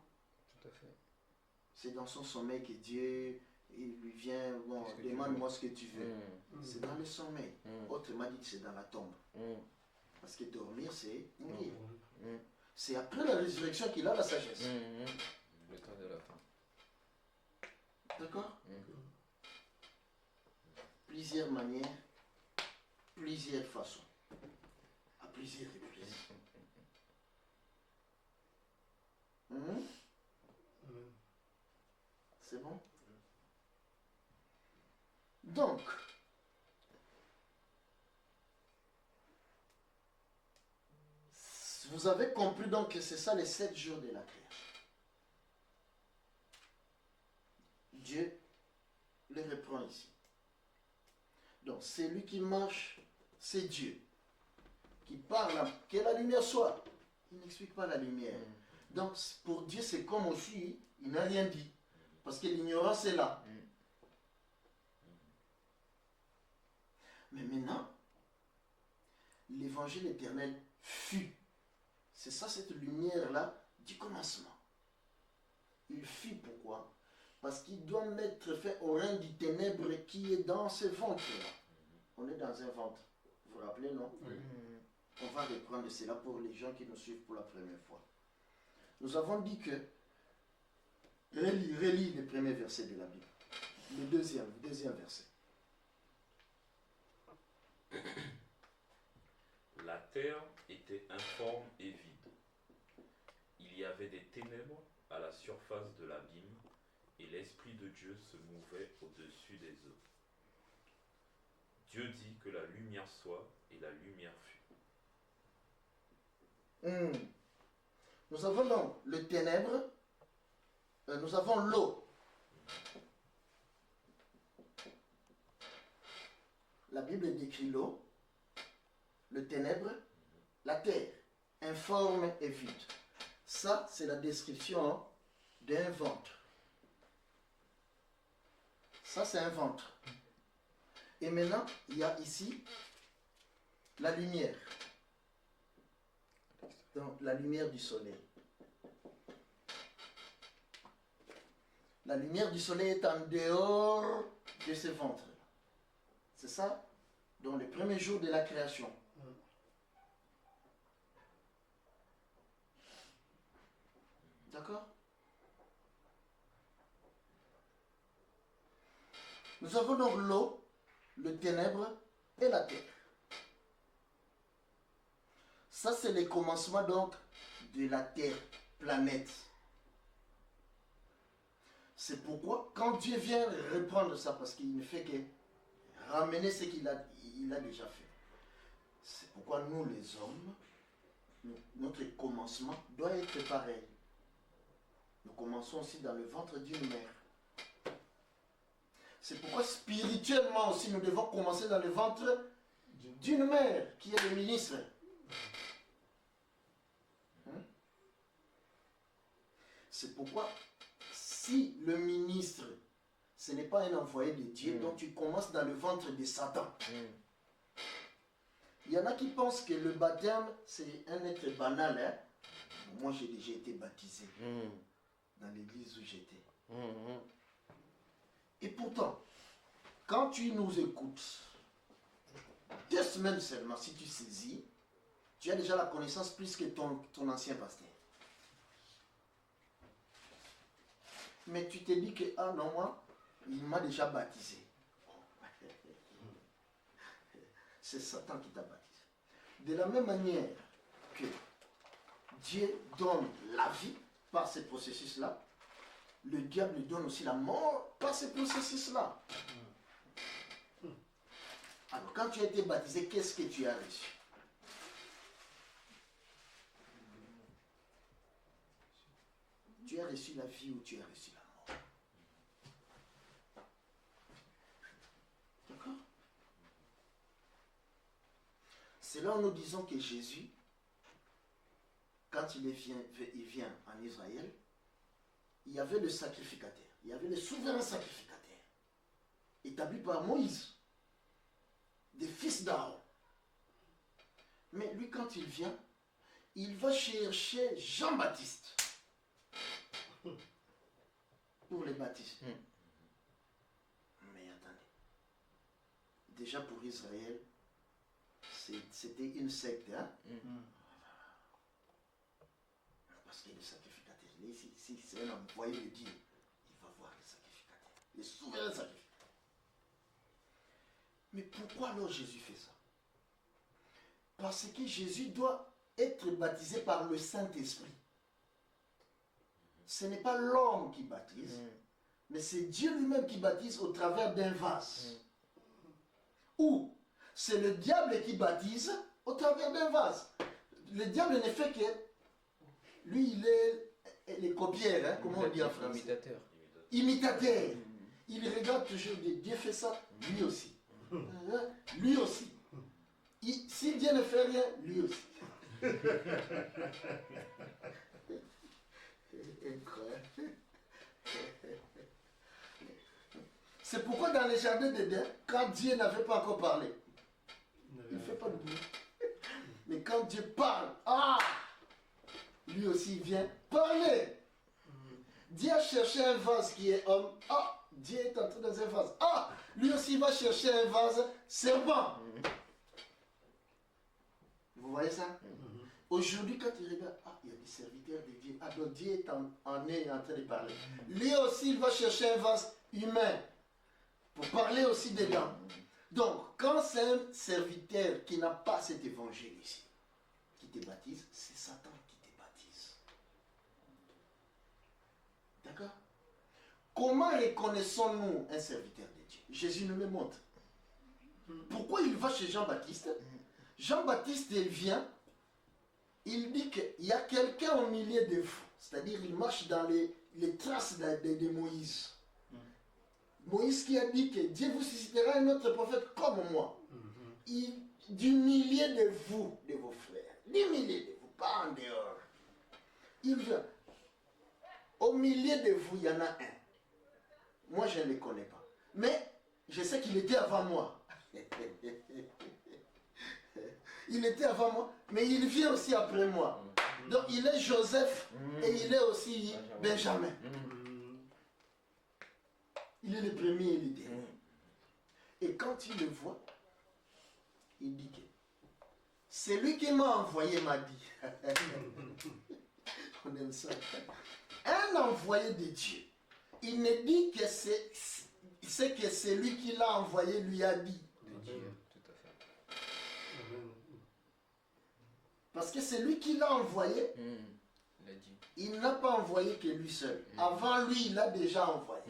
Tout à fait. C'est dans son sommeil que Dieu, il lui vient, bon, demande-moi ce que tu veux. C'est dans le sommeil. Autrement dit, c'est dans la tombe. Parce que dormir, c'est mourir. C'est après la résurrection qu'il a la sagesse. Le temps de la fin. D'accord? Plusieurs manières, plusieurs façons, à plusieurs reprises. C'est bon? Donc, vous avez compris donc que c'est ça les 7 jours de la création. Dieu le reprend ici. Donc, celui qui marche, c'est Dieu. qui parle, que la lumière soit. Il n'explique pas la lumière. Donc pour Dieu, c'est comme aussi, il n'a rien dit. Parce que l'ignorance est là. Mais maintenant, l'évangile éternel fut. C'est ça, cette lumière-là du commencement. Il fut pourquoi? Parce qu'il doit mettre fin au règne du ténèbre qui est dans ce ventre-là. On est dans un ventre. Vous vous rappelez, non? Oui. On va reprendre cela pour les gens qui nous suivent pour la première fois. Nous avons dit que, relis le premier verset de la Bible. Le deuxième verset. La terre était informe et vide. Il y avait des ténèbres à la surface de l'abîme, et l'Esprit de Dieu se mouvait au-dessus des eaux. Dieu dit que la lumière soit, et la lumière fut. Nous avons donc le ténèbre, nous avons l'eau. La Bible décrit l'eau, le ténèbre, la terre, informe et vide. Ça, c'est la description d'un ventre. Ça, c'est un ventre. Et maintenant, il y a ici la lumière. Donc, la lumière du soleil. La lumière du soleil est en dehors de ce ventre. C'est ça? Dans les premiers jours de la création. D'accord? Nous avons donc l'eau, le ténèbre et la terre. Ça, c'est le commencement donc de la terre, planète. C'est pourquoi, quand Dieu vient reprendre ça, parce qu'il ne fait que ramener ce qu'il a déjà fait. C'est pourquoi nous, les hommes, notre commencement doit être pareil. Nous commençons aussi dans le ventre d'une mère. C'est pourquoi spirituellement aussi, nous devons commencer dans le ventre d'une mère, qui est le ministre. C'est pourquoi, si le ministre, ce n'est pas un envoyé de Dieu, donc tu commences dans le ventre de Satan. Il y en a qui pensent que le baptême, c'est un être banal. Hein? Moi, j'ai déjà été baptisé dans l'église où j'étais. Et pourtant, quand tu nous écoutes, 2 semaines seulement, si tu saisis, tu as déjà la connaissance plus que ton ancien pasteur. Mais tu te dis que, ah non, moi, il m'a déjà baptisé. C'est Satan qui t'a baptisé. De la même manière que Dieu donne la vie par ce processus-là, le diable donne aussi la mort par ce processus-là. Alors, quand tu as été baptisé, qu'est-ce que tu as reçu? Tu as reçu la vie ou tu as reçu la mort? D'accord? C'est là où nous disons que Jésus, quand il vient en Israël, il y avait le sacrificateur, il y avait le souverain sacrificateur, établi par Moïse, des fils d'Aaron. Mais lui, quand il vient, il va chercher Jean-Baptiste pour les baptiser. Mais attendez, déjà pour Israël, c'était une secte, hein? Parce que le sacrificateur, si c'est un envoyé de Dieu, il va voir le sacrificateur, le souverain sacrificateur. Mais pourquoi alors Jésus fait ça? Parce que Jésus doit être baptisé par le Saint-Esprit. Ce n'est pas l'homme qui baptise, mais c'est Dieu lui-même qui baptise au travers d'un vase. Ou c'est le diable qui baptise au travers d'un vase. Le diable ne fait que... Lui, il est le copieur, hein, comment on dit en français? Imitateur. Imitateur. Il regarde toujours, Dieu fait ça, lui aussi. Lui aussi. S'il Dieu ne fait rien, lui aussi. Incroyable. C'est pourquoi dans les jardins d'Éden, quand Dieu n'avait pas encore parlé, il ne fait pas de bruit. Mais quand Dieu parle, lui aussi il vient parler. Dieu a cherché un vase qui est homme. Dieu est entré dans un vase. Lui aussi il va chercher un vase serpent. Vous voyez ça? Aujourd'hui, quand il regarde, il y a des serviteurs de Dieu. Donc Dieu est en train de parler. Lui aussi il va chercher un vase humain pour parler aussi dedans. Donc, quand c'est un serviteur qui n'a pas cet évangile ici, qui te baptise, c'est Satan qui te baptise. D'accord? Comment reconnaissons-nous un serviteur de Dieu? Jésus nous le montre. Pourquoi il va chez Jean-Baptiste? Jean-Baptiste, il vient, il dit qu'il y a quelqu'un au milieu de vous. C'est-à-dire, il marche dans les traces de Moïse. Moïse qui a dit que Dieu vous suscitera un autre prophète comme moi. Du milieu de vous, de vos frères. Du milieu de vous, pas en dehors. Il vient. Au milieu de vous, il y en a un. Moi, je ne le connais pas. Mais je sais qu'il était avant moi. Il était avant moi, mais il vient aussi après moi. Donc, il est Joseph et il est aussi Benjamin. Il est le premier et le dernier. Et quand il le voit, il dit que c'est lui qui m'a envoyé m'a dit. On aime ça. Un envoyé de Dieu, il ne dit que c'est que celui qui l'a envoyé lui a dit. De Dieu, tout à fait. Parce que c'est lui qui l'a envoyé. Il a dit. Il n'a pas envoyé que lui seul. Avant lui, il l'a déjà envoyé.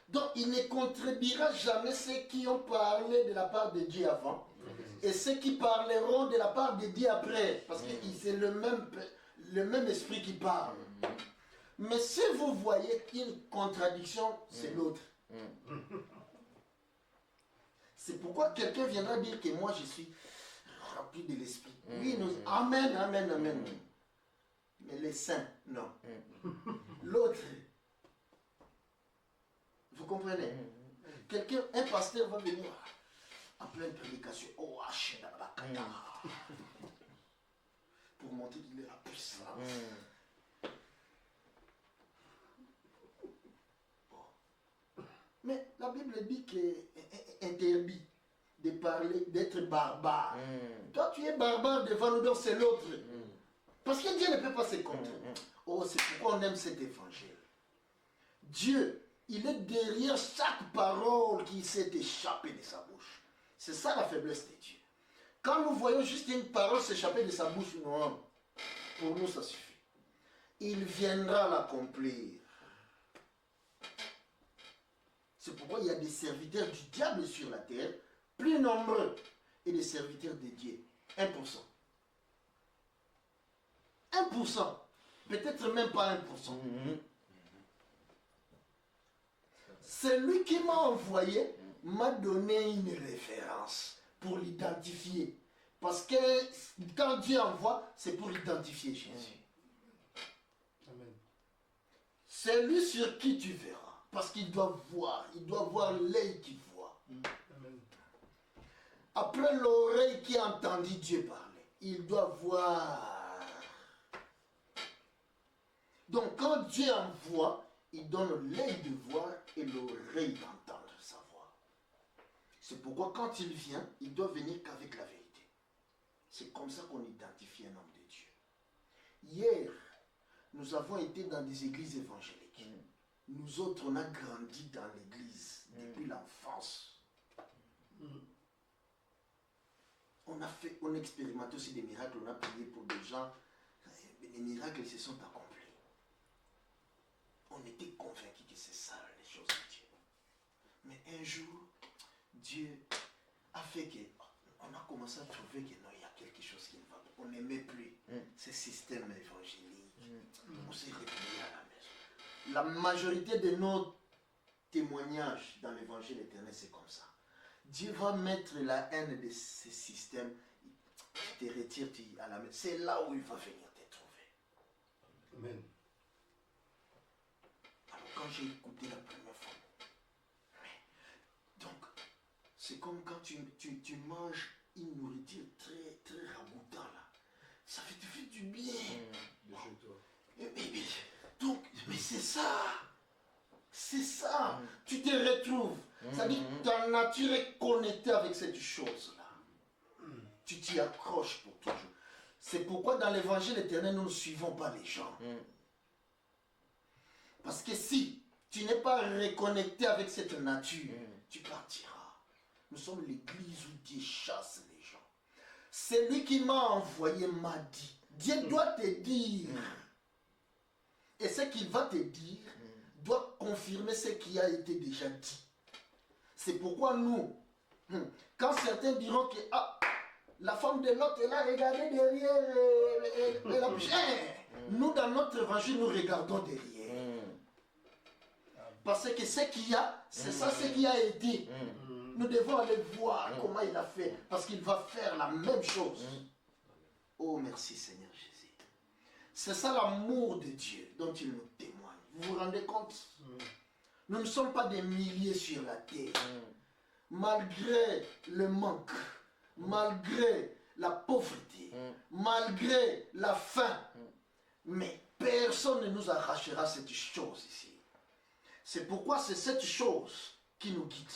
Donc, il ne contredira jamais ceux qui ont parlé de la part de Dieu avant et ceux qui parleront de la part de Dieu après. Parce que c'est le même esprit qui parle. Mais si vous voyez une contradiction, c'est l'autre. C'est pourquoi quelqu'un viendra dire que moi je suis rempli de l'esprit. Oui, nous, amen, amen, amen. Mais les saints, non. L'autre, vous comprenez? Quelqu'un, un pasteur va venir en pleine prédication. Pour montrer qu'il est la puissance. Mais la Bible dit que interdit de parler, d'être barbare. Toi, tu es barbare devant nous, donc c'est l'autre. Parce que Dieu ne peut pas se contrer. C'est pourquoi on aime cet évangile. Dieu, il est derrière chaque parole qui s'est échappée de sa bouche. C'est ça la faiblesse de Dieu. Quand nous voyons juste une parole s'échapper de sa bouche, non, pour nous ça suffit. Il viendra l'accomplir. C'est pourquoi il y a des serviteurs du diable sur la terre, plus nombreux, et des serviteurs de Dieu. 1%. 1%. Peut-être même pas 1%. Celui qui m'a envoyé m'a donné une référence pour l'identifier. Parce que quand Dieu envoie, c'est pour identifier Jésus. Amen. C'est lui sur qui tu verras. Parce qu'il doit voir l'œil qui voit. Amen. Après l'oreille qui a entendu Dieu parler, il doit voir. Donc quand Dieu envoie, il donne l'œil de voir et l'oreille d'entendre sa voix. C'est pourquoi quand il vient, il doit venir qu'avec la vérité. C'est comme ça qu'on identifie un homme de Dieu. Hier, nous avons été dans des églises évangéliques. Nous autres, on a grandi dans l'église depuis l'enfance. On a expérimenté aussi des miracles, on a prié pour des gens. Les miracles se sont accomplis. On était convaincus que c'est ça les choses de Dieu. Mais un jour, Dieu a fait que on a commencé à trouver que non, il y a quelque chose qui ne va pas. On n'aimait plus ce système évangélique. On s'est replié à la maison. La majorité de nos témoignages dans l'évangile éternel, c'est comme ça. Dieu va mettre la haine de ce système. tu te retires à la maison. C'est là où il va venir te trouver. Amen. Alors quand j'ai écouté la première fois, donc c'est comme quand tu manges une nourriture très, très ragoûtante là. Ça te fait du bien. De chez toi. Donc, mais c'est ça. C'est ça. Tu te retrouves. Ça dit que ta nature est connectée avec cette chose-là. Tu t'y accroches pour toujours. C'est pourquoi dans l'évangile éternel, nous ne suivons pas les gens. Parce que si tu n'es pas reconnecté avec cette nature, tu partiras. Nous sommes l'église où Dieu chasse les gens. C'est lui qui m'a envoyé m'a dit. Dieu doit te dire. Et ce qu'il va te dire doit confirmer ce qui a été déjà dit. C'est pourquoi nous, quand certains diront que la femme de l'autre, elle a regardé derrière et la nous, dans notre évangile, nous regardons derrière. Parce que ce qu'il y a, c'est ça ce qui a été. Nous devons aller voir comment il a fait. Parce qu'il va faire la même chose. Oh, merci Seigneur Jésus. C'est ça l'amour de Dieu dont il nous témoigne. Vous vous rendez compte? Nous ne sommes pas des milliers sur la terre. Malgré le manque, malgré la pauvreté, malgré la faim, mais personne ne nous arrachera cette chose ici. C'est pourquoi c'est cette chose qui nous guide.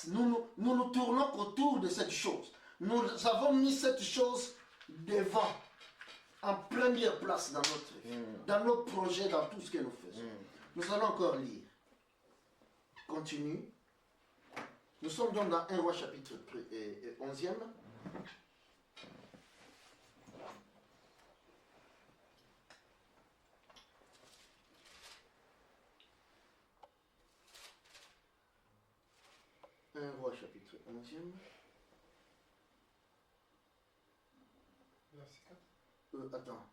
Nous tournons autour de cette chose. Nous avons mis cette chose devant, en première place dans notre vie, dans nos projets, dans tout ce que nous faisons. Nous allons encore lire. Continue. Nous sommes donc dans 1 Roi chapitre 11e. Un Roi chapitre 11e. Verset 4. Attends.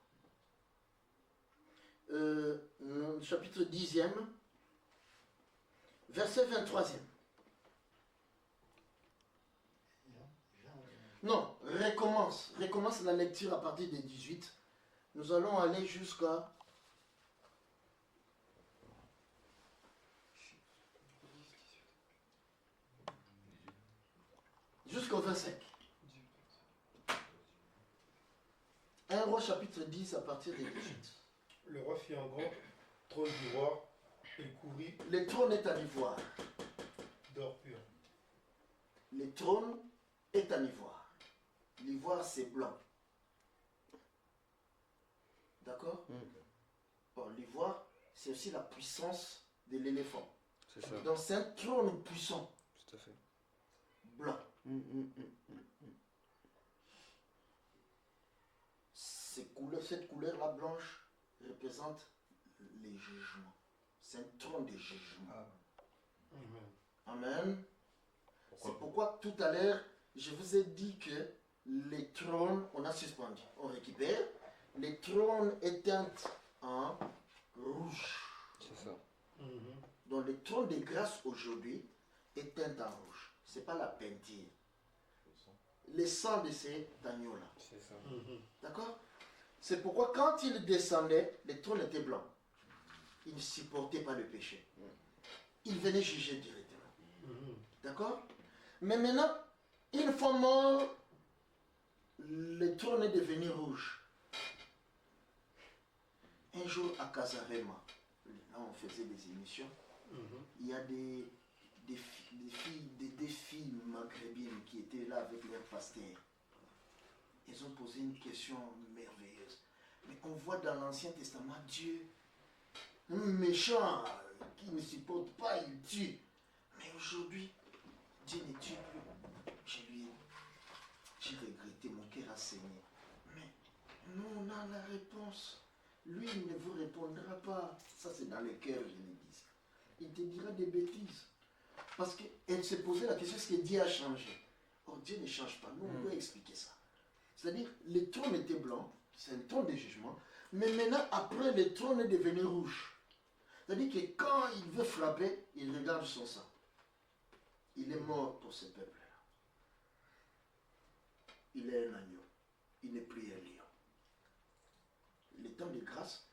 Chapitre 10e. Verset 23e. Non, recommence la lecture à partir des 18. Nous allons aller jusqu'à... jusqu'au 25. 1 Roi chapitre 10 à partir des 18. Le roi fit un grand trône d'ivoire et le couvrit Le trône est en ivoire. d'or pur. Le trône est en ivoire. L'ivoire, c'est blanc. D'accord? Bon, l'ivoire, c'est aussi la puissance de l'éléphant. C'est ça, Donc, c'est un trône puissant, tout à fait. blanc. Cette couleur-là blanche représente les jugements. C'est un trône de jugement. Amen. Amen. C'est pourquoi tout à l'heure, je vous ai dit que les trônes, on a suspendu, on récupère. Les trônes éteints en rouge. C'est ça. Donc le trône de grâce aujourd'hui est teint en rouge. Ce n'est pas la peinture. Le sang de ces agneaux-là. C'est ça. D'accord? C'est pourquoi quand il descendait, le trône était blanc. Il ne supportait pas le péché. Il venait juger directement. D'accord? Mais maintenant, une fois mort, le trône est devenu rouge. Un jour à Casarema, là on faisait des émissions, il y a des filles maghrébines qui étaient là avec leur pasteur. Ils ont posé une question merveilleuse. Mais on voit dans l'Ancien Testament Dieu, un méchant qui ne supporte pas, il tue. Mais aujourd'hui, Dieu ne tue plus. J'ai regretté, mon cœur a saigné. Mais nous, on a la réponse. Lui, il ne vous répondra pas. Ça, c'est dans le cœur, je le dis. Il te dira des bêtises. Parce qu'elle s'est posé la question, est-ce que Dieu a changé? Or, Dieu ne change pas. Nous, on doit expliquer ça. C'est-à-dire, le trône était blanc, c'est un trône de jugement, mais maintenant, après, le trône est devenu rouge. C'est-à-dire que quand il veut frapper, il regarde son sang. Il est mort pour ce peuple-là. Il est un agneau. il n'est plus un lion. Le temps de grâce,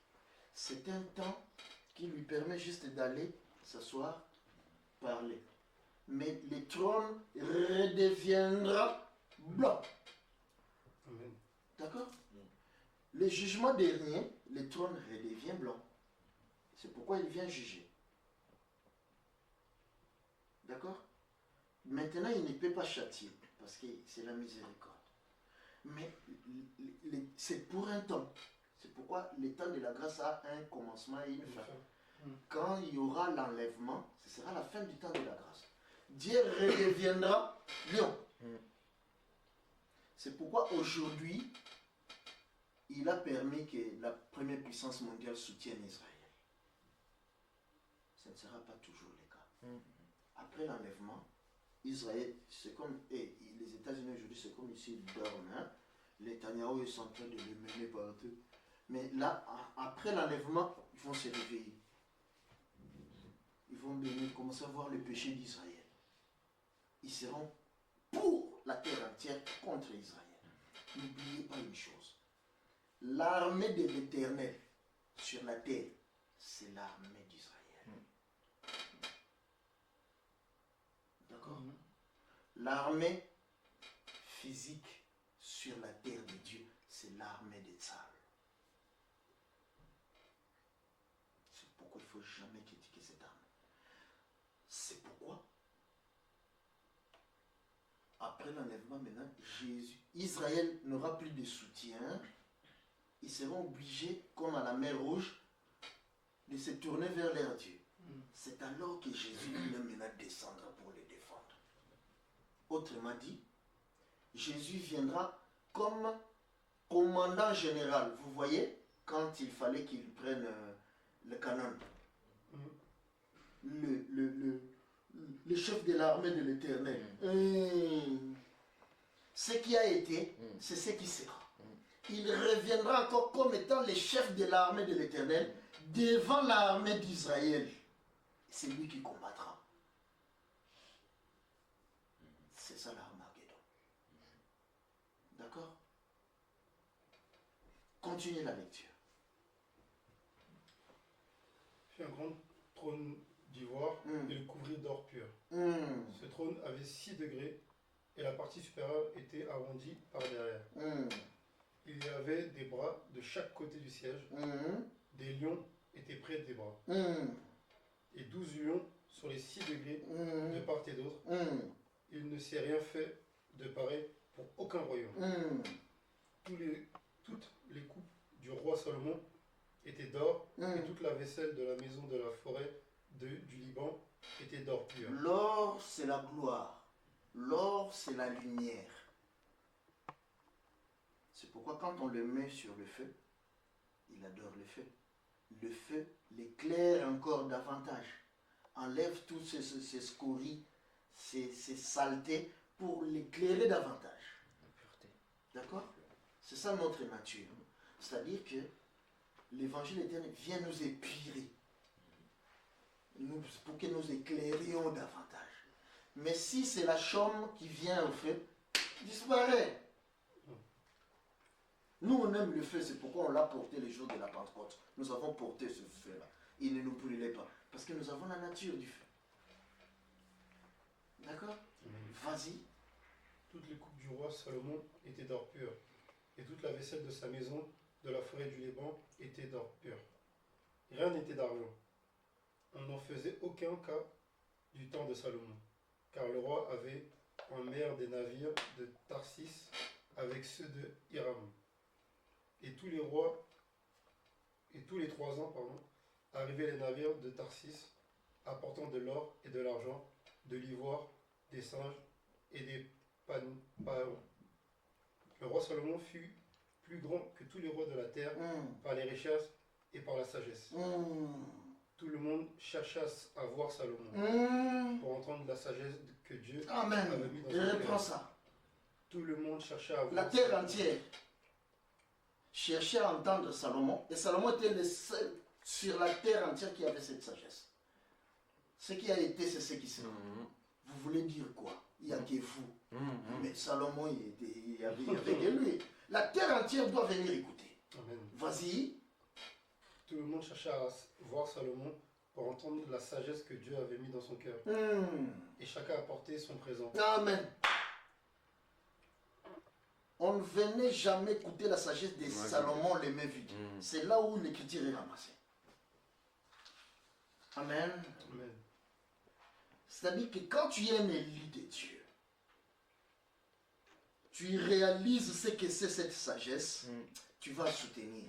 c'est un temps qui lui permet juste d'aller s'asseoir, parler. Mais le trône redeviendra blanc. Amen. D'accord? Le jugement dernier, le trône redevient blanc. C'est pourquoi il vient juger. D'accord? Maintenant, il ne peut pas châtier, parce que c'est la miséricorde. Mais c'est pour un temps. C'est pourquoi le temps de la grâce a un commencement et une fin. Quand il y aura l'enlèvement, ce sera la fin du temps de la grâce. Dieu redeviendra lion. C'est pourquoi aujourd'hui, il a permis que la première puissance mondiale soutienne Israël. Ce ne sera pas toujours le cas. Après l'enlèvement, Israël, c'est comme les États-Unis aujourd'hui, c'est comme ici, ils dorment. Hein? Les Netanyahu sont en train de les mener partout. Mais là, après l'enlèvement, ils vont se réveiller. Ils vont commencer à voir le péché d'Israël. Ils seront pour la terre entière contre Israël. N'oubliez pas une chose. L'armée de l'Éternel sur la terre, c'est l'armée d'Israël. D'accord? L'armée physique sur la terre de Dieu, c'est l'armée des Tzal. C'est pourquoi il ne faut jamais critiquer cette armée. C'est pourquoi, après l'enlèvement maintenant, Israël n'aura plus de soutien. Ils seront obligés, comme à la mer Rouge, de se tourner vers leur Dieu. C'est alors que Jésus lui maintenant descendra pour les défendre. Autrement dit, Jésus viendra comme commandant général. Vous voyez, quand il fallait qu'il prenne le canon, le chef de l'armée de l'Éternel. Ce qui a été, c'est ce qui sera. Il reviendra encore comme étant le chef de l'armée de l'Éternel devant l'armée d'Israël. C'est lui qui combattra. C'est ça l'Armageddon. D'accord? Continuez la lecture. Puis un grand trône d'ivoire et le couvrit d'or pur. Ce trône avait 6 degrés et la partie supérieure était arrondie par derrière. Il y avait des bras de chaque côté du siège. Des lions étaient près des bras. Et 12 lions sur les 6 degrés de part et d'autre. Il ne s'est rien fait de pareil pour aucun royaume. Toutes les coupes du roi Salomon étaient d'or et toute la vaisselle de la maison de la forêt du Liban était d'or pur. L'or, c'est la gloire. L'or, c'est la lumière. C'est pourquoi quand on le met sur le feu, il adore le feu. Le feu l'éclaire encore davantage. Enlève toutes ces scories, ces saletés pour l'éclairer davantage. D'accord? C'est ça notre nature. C'est-à-dire que l'évangile éternel vient nous épirer. Pour que nous éclairions davantage. Mais si c'est la chaume qui vient au feu, disparaît. Nous, on aime le feu, c'est pourquoi on l'a porté les jours de la Pentecôte. Nous avons porté ce feu-là. Il ne nous brûlait pas. Parce que nous avons la nature du feu. D'accord? Vas-y. Toutes les coupes du roi Salomon étaient d'or pur. Et toute la vaisselle de sa maison, de la forêt du Liban, était d'or pur. Rien n'était d'argent. On n'en faisait aucun cas du temps de Salomon. Car le roi avait en mer des navires de Tarsis avec ceux de Hiram. Et tous les 3 ans, arrivaient les navires de Tarsis apportant de l'or et de l'argent, de l'ivoire, des singes et des paons. Le roi Salomon fut plus grand que tous les rois de la terre par les richesses et par la sagesse. Tout le monde chercha à voir Salomon pour entendre la sagesse que Dieu avait mis dans son cœur. Je reprends ça. Tout le monde cherchait à voir la terre entière cherchait à entendre Salomon, et Salomon était le seul sur la terre entière qui avait cette sagesse. Ce qui a été, c'est ce qui sera. Vous voulez dire quoi? Il n'y a que vous. Mais Salomon, il y avait que lui. La terre entière doit venir écouter. Amen. Vas-y. Tout le monde cherchait à voir Salomon pour entendre la sagesse que Dieu avait mis dans son cœur. Et chacun apportait son présent. Amen. On ne venait jamais écouter la sagesse de Salomon les mains vides. C'est là où l'écriture est ramassée. Amen. Amen. C'est-à-dire que quand tu es un élu de Dieu, tu réalises ce que c'est cette sagesse, tu vas soutenir.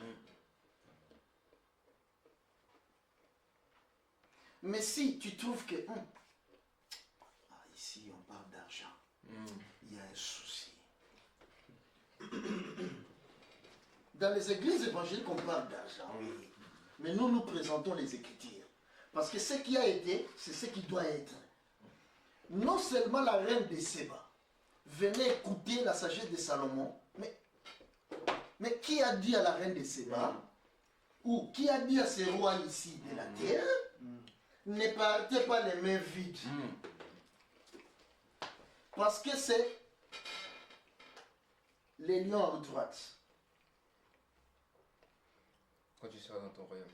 Mais si tu trouves que ici on parle d'argent, il y a un souci. Dans les églises évangéliques, on parle d'argent, oui. Mais nous, nous présentons les Écritures. Parce que ce qui a été, c'est ce qui doit être. Non seulement la reine de Séba venait écouter la sagesse de Salomon, mais qui a dit à la reine de Séba, ou qui a dit à ces rois ici de la terre, ne partez pas les mains vides. Parce que c'est les lions à droite. Quand tu seras dans ton royaume.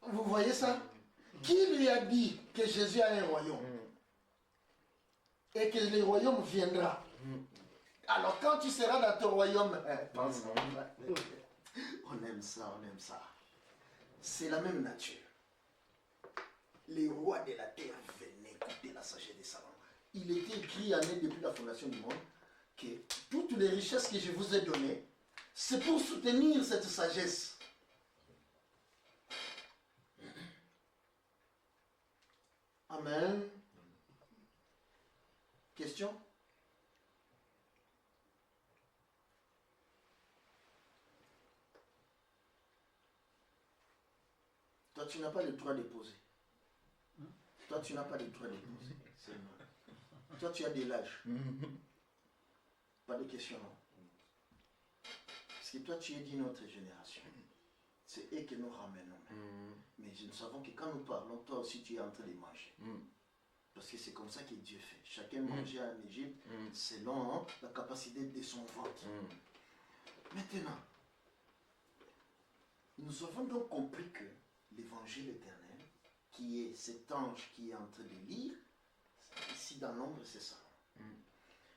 Vous voyez ça? Qui lui a dit que Jésus a un royaume? Et que le royaume viendra. Alors quand tu seras dans ton royaume, pense on aime ça, on aime ça. C'est la même nature. Les rois de la terre venaient écouter la sagesse de Salomon. Il était écrit en est depuis la fondation du monde que toutes les richesses que je vous ai données, c'est pour soutenir cette sagesse. Amen. Question? Toi, tu n'as pas le droit de poser. Toi, tu n'as pas le droit de poser. C'est vrai. Toi, tu as de l'âge. Pas de questions, non. Parce que toi, tu es d'une autre génération. C'est eux que nous ramenons. Mais nous savons que quand nous parlons, toi aussi, tu es en train de manger. Parce que c'est comme ça que Dieu fait. Chacun mangeait en Égypte selon la capacité de son ventre. Maintenant, nous avons donc compris que l'évangile éternel, qui est cet ange qui est en train de lire, ici dans l'ombre, c'est ça.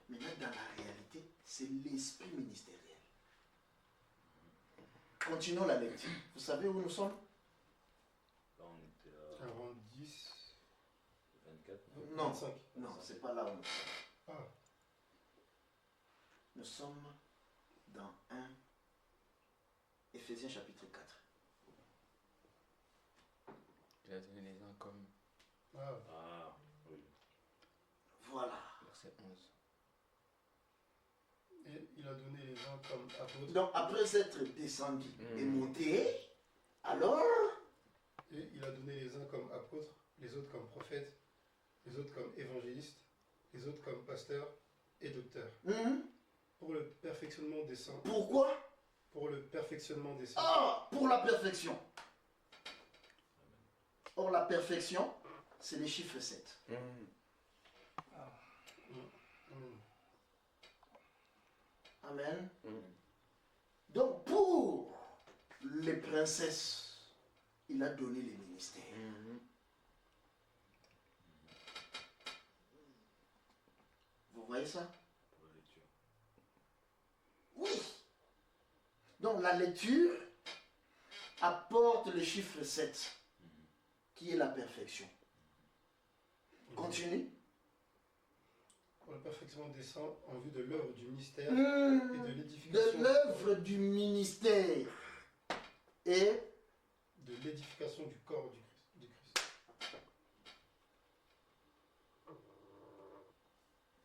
Maintenant, dans la réalité, c'est l'esprit ministériel. Continuons la lecture. Vous savez où nous sommes? Là, on était à Avant 10, 24. Non, 25. non, c'est pas là où nous sommes. Ah, Nous sommes dans 1 Éphésiens chapitre 4. Il a donné les uns comme ah, Ah, oui. Voilà. verset 11. et il a donné les uns comme apôtres, Donc après être descendu et monté, alors, et il a donné les uns comme apôtres, les autres comme prophètes, les autres comme évangélistes, les autres comme pasteurs et docteurs, pour le perfectionnement des saints. pourquoi? Pour le perfectionnement des saints. Ah, pour la perfection. Or, la perfection, c'est le chiffre 7. Amen. Amen. Donc, pour les princesses, il a donné les ministères. Vous voyez ça? Pour la lecture. Oui. Donc, la lecture apporte le chiffre 7, qui est la perfection. Continue. Pour le perfectionnement des saints en vue de l'œuvre du ministère et De de l'édification l'œuvre du ministère et de l'édification du corps du Christ.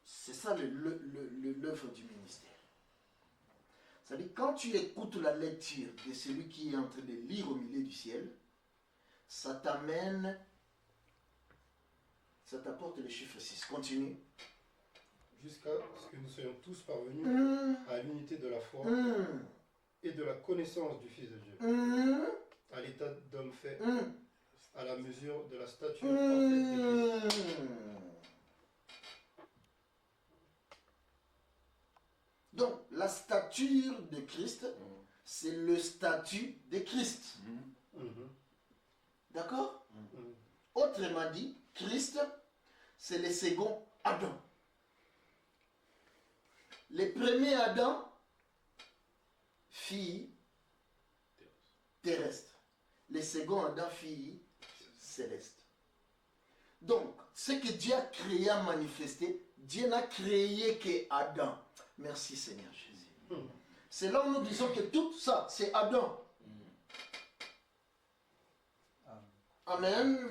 c'est ça l'œuvre du ministère. C'est-à-dire, quand tu écoutes la lecture de celui qui est en train de lire au milieu du ciel, ça t'amène, ça t'apporte le chiffre 6. Continue. Jusqu'à ce que nous soyons tous parvenus à l'unité de la foi et de la connaissance du Fils de Dieu, à l'état d'homme fait, à la mesure de la stature parfaite de Christ. Donc, la stature de Christ, c'est le statut de Christ. Mhm. D'accord? Mhm. Autrement dit, Christ, c'est le second Adam. Le premier Adam, fille terrestre. Le second Adam, fille céleste. Donc, ce que Dieu a créé, a manifesté, Dieu n'a créé que Adam. Merci Seigneur Jésus. C'est là où nous disons que tout ça, c'est Adam. Amen.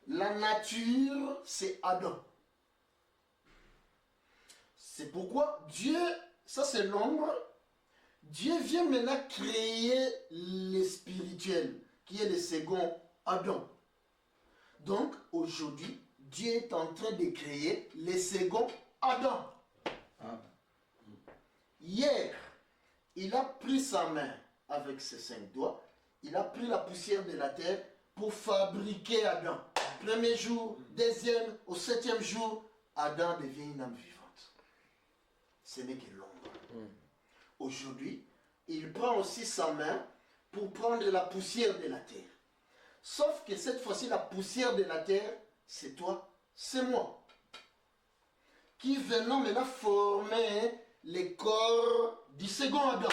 La nature, c'est Adam. C'est pourquoi Dieu, ça c'est l'ombre, Dieu vient maintenant créer le spirituel, qui est le second Adam. Donc aujourd'hui, Dieu est en train de créer le second Adam. Hier, il a pris sa main avec ses 5 doigts, il a pris la poussière de la terre pour fabriquer Adam. Premier jour, deuxième, au 7e jour, Adam devient une âme vivante. Ce n'est que l'ombre. Aujourd'hui, il prend aussi sa main pour prendre la poussière de la terre. Sauf que cette fois-ci, la poussière de la terre, c'est toi, c'est moi. Qui venons maintenant former les corps du second Adam.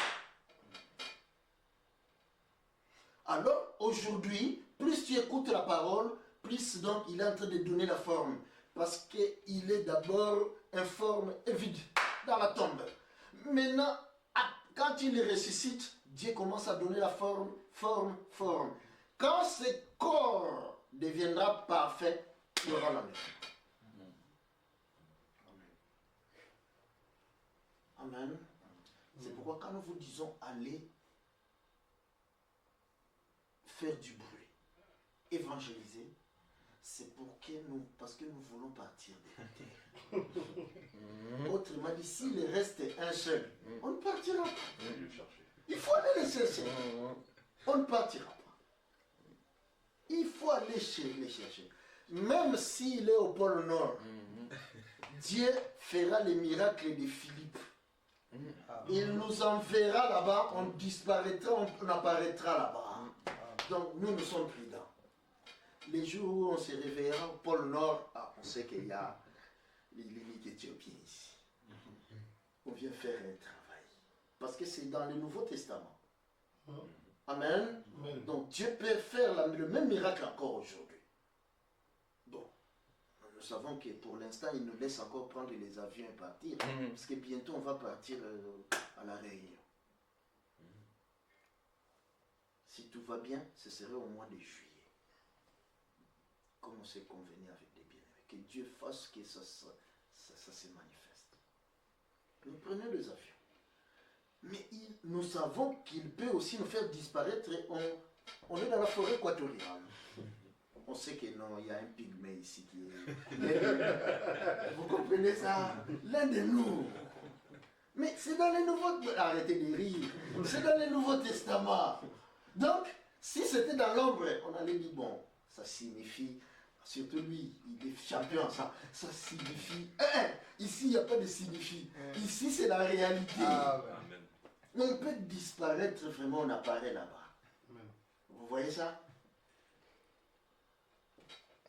Alors, aujourd'hui, plus tu écoutes la parole, plus donc il est en train de donner la forme. Parce qu'il est d'abord informe et vide dans la tombe. Maintenant, quand il ressuscite, Dieu commence à donner la forme. Quand ce corps deviendra parfait, il aura la main. Amen. C'est pourquoi quand nous vous disons allez faire du bruit, évangéliser, c'est parce que nous voulons partir de la terre. Autrement dit, s'il reste un seul, on ne partira pas. Il faut aller le chercher. On ne partira pas. Il faut aller les chercher. Même s'il est au pôle Nord, Dieu fera les miracles de Philippe. Il nous enverra là-bas, on disparaîtra, on apparaîtra là-bas. Donc nous sommes prudents. Les jours où on se réveillera au pôle Nord, on sait qu'il y a l'unique éthiopien ici. On vient faire un travail. Parce que c'est dans le Nouveau Testament. Amen. Donc Dieu peut faire le même miracle encore aujourd'hui. Bon, nous savons que pour l'instant, il nous laisse encore prendre les avions et partir. Parce que bientôt, on va partir à la Réunion. Si tout va bien, ce serait au mois de juillet. Comme on s'est convenu avec des bien-aimés. Que Dieu fasse que ça se manifeste. Nous prenons les avions. Mais nous savons qu'il peut aussi nous faire disparaître. On est dans la forêt équatoriale. On sait que non, il y a un pygmée ici qui est... Vous comprenez ça? L'un de nous. Mais c'est dans le Nouveau... Arrêtez de rire. C'est dans le Nouveau Testament. Donc, si c'était dans l'ombre, on allait dire, bon, ça signifie... Surtout lui, il est champion, ça signifie... ici, il n'y a pas de signifie. Ici, c'est la réalité. Amen. On peut disparaître vraiment, on apparaît là-bas. Vous voyez ça?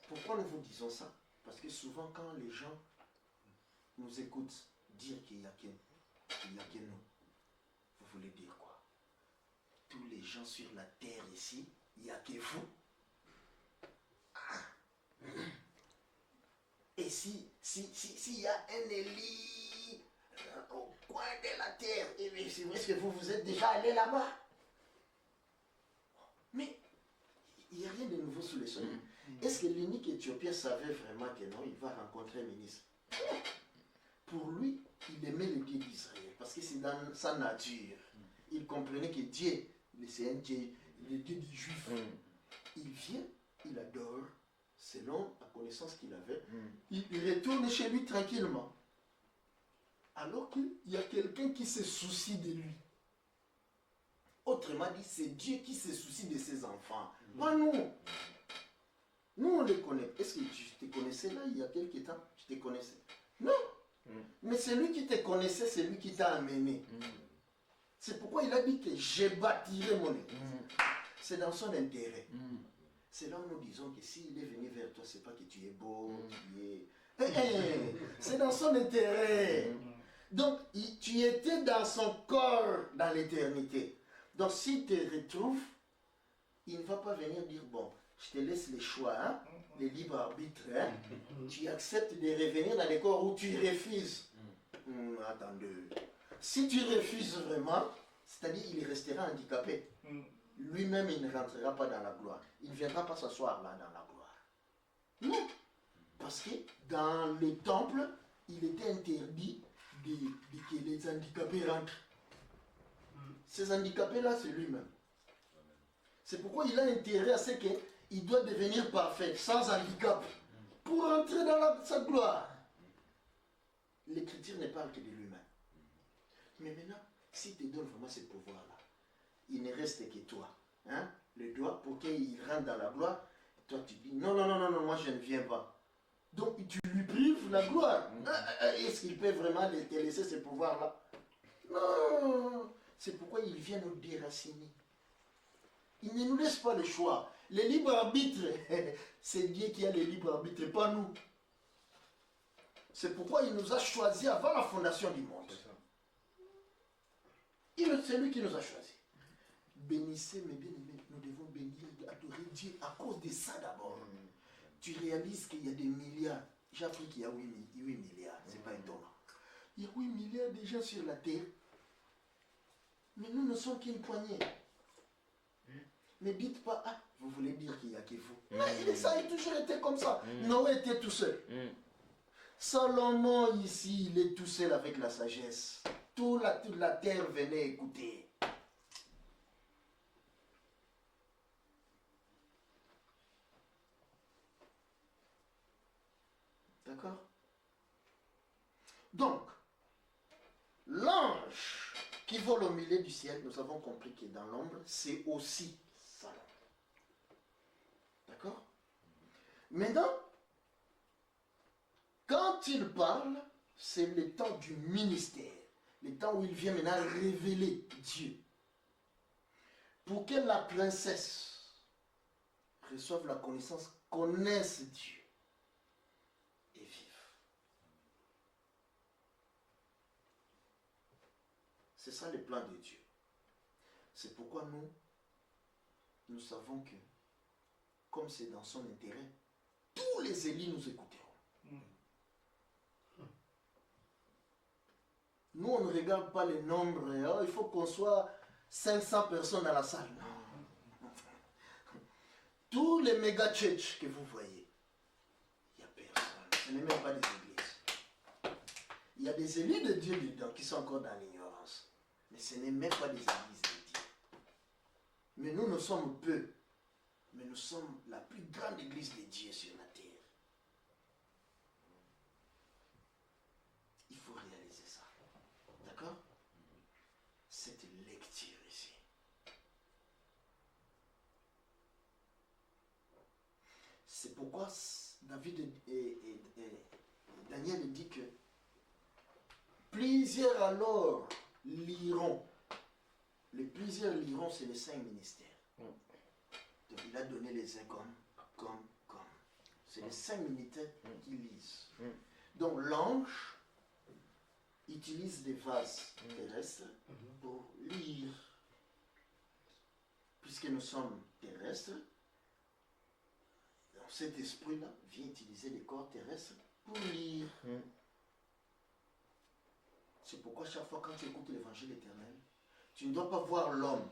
Pourquoi nous vous disons ça? Parce que souvent, quand les gens nous écoutent dire qu'il n'y a que nous, vous voulez dire quoi? Tous les gens sur la terre ici, il n'y a que vous. Et s'il y a un Élie au coin de la terre, est-ce que vous êtes déjà allé là-bas? Mais il n'y a rien de nouveau sous le soleil. Est-ce que l'unique Éthiopien savait vraiment que non, il va rencontrer un ministre? Pour lui, il aimait le Dieu d'Israël, parce que c'est dans sa nature. Il comprenait que Dieu, c'est un Dieu, le Dieu des Juifs. Il vient, il adore, selon la connaissance qu'il avait, il retourne chez lui tranquillement. Alors qu'il y a quelqu'un qui se soucie de lui. Autrement dit, c'est Dieu qui se soucie de ses enfants. Pas nous. Nous, on les connaît. Est-ce que tu te connaissais là, il y a quelques temps? Tu te connaissais? Non. Mais c'est lui qui te connaissait, c'est lui qui t'a amené. Mm. C'est pourquoi il a dit que je bâtirai mon église. C'est dans son intérêt. Mm. C'est là où nous disons que s'il est venu vers toi, c'est pas que tu es beau, Mm. tu es... c'est dans son intérêt. Donc, tu étais dans son corps dans l'éternité. Donc, s'il te retrouve, il ne va pas venir dire, bon, je te laisse les choix, hein, les libres arbitres. Hein. Tu acceptes de revenir dans les corps où tu refuses. Attendez. Si tu refuses vraiment, c'est-à-dire il restera handicapé. Lui-même, il ne rentrera pas dans la gloire. Il ne viendra pas s'asseoir là dans la gloire. Non. Parce que dans le temple, il était interdit que les handicapés rentrent. Ces handicapés-là, c'est lui-même. C'est pourquoi il a intérêt à ce qu'il doit devenir parfait, sans handicap, pour entrer dans sa gloire. L'écriture ne parle que de lui-même. Mais maintenant, s'il te donne vraiment ce pouvoir-là, il ne reste que toi. Hein? Le doigt, pour qu'il rentre dans la gloire, toi tu dis non, non, non, non, non, moi je ne viens pas. Donc tu lui prives la gloire. Est-ce qu'il peut vraiment te laisser ce pouvoir-là? Non. C'est pourquoi il vient nous déraciner. Il ne nous laisse pas le choix. Le libre arbitre, c'est Dieu qui a le libre arbitre, pas nous. C'est pourquoi il nous a choisis avant la fondation du monde. C'est lui qui nous a choisis. Bénissez mes bien-aimés, nous devons bénir, adorer Dieu à cause de ça d'abord. Tu réalises qu'il y a des milliards. J'ai appris qu'il y a 8 milliards, c'est pas étonnant. Il y a 8 milliards de gens sur la terre. Mais nous ne sommes qu'une poignée. Ne dites pas, ah, vous voulez dire qu'il n'y a que vous. Mais ça a toujours été comme ça. Noé était tout seul. Salomon ici, il est tout seul avec la sagesse. Toute la terre venait écouter. D'accord? Donc, l'ange qui vole au milieu du ciel, nous avons compris que dans l'ombre, c'est aussi Salomon. D'accord? Maintenant, quand il parle, c'est le temps du ministère. Le temps où il vient maintenant révéler Dieu. Pour que la princesse reçoive la connaissance, connaisse Dieu et vive. C'est ça le plan de Dieu. C'est pourquoi nous savons que, comme c'est dans son intérêt, tous les élus nous écouteront. Nous, on ne regarde pas les nombres. Hein. Il faut qu'on soit 500 personnes dans la salle. Non. Tous les méga church que vous voyez, il n'y a personne. Ce n'est même pas des églises. Il y a des élus de Dieu dedans qui sont encore dans l'ignorance. Mais ce n'est même pas des églises de Dieu. Mais nous sommes peu. Mais nous sommes la plus grande église de Dieu sur la terre. Il faut réaliser ça. D'accord? Cette lecture ici. C'est pourquoi David et Daniel dit que plusieurs alors liront. Les plusieurs liront, c'est les 5 ministères. Donc il a donné les uns comme. C'est les 5 militaires qui lisent. Donc l'ange utilise des vases terrestres pour lire. Puisque nous sommes terrestres, cet esprit-là vient utiliser les corps terrestres pour lire. C'est pourquoi chaque fois quand tu écoutes l'évangile éternel, tu ne dois pas voir l'homme.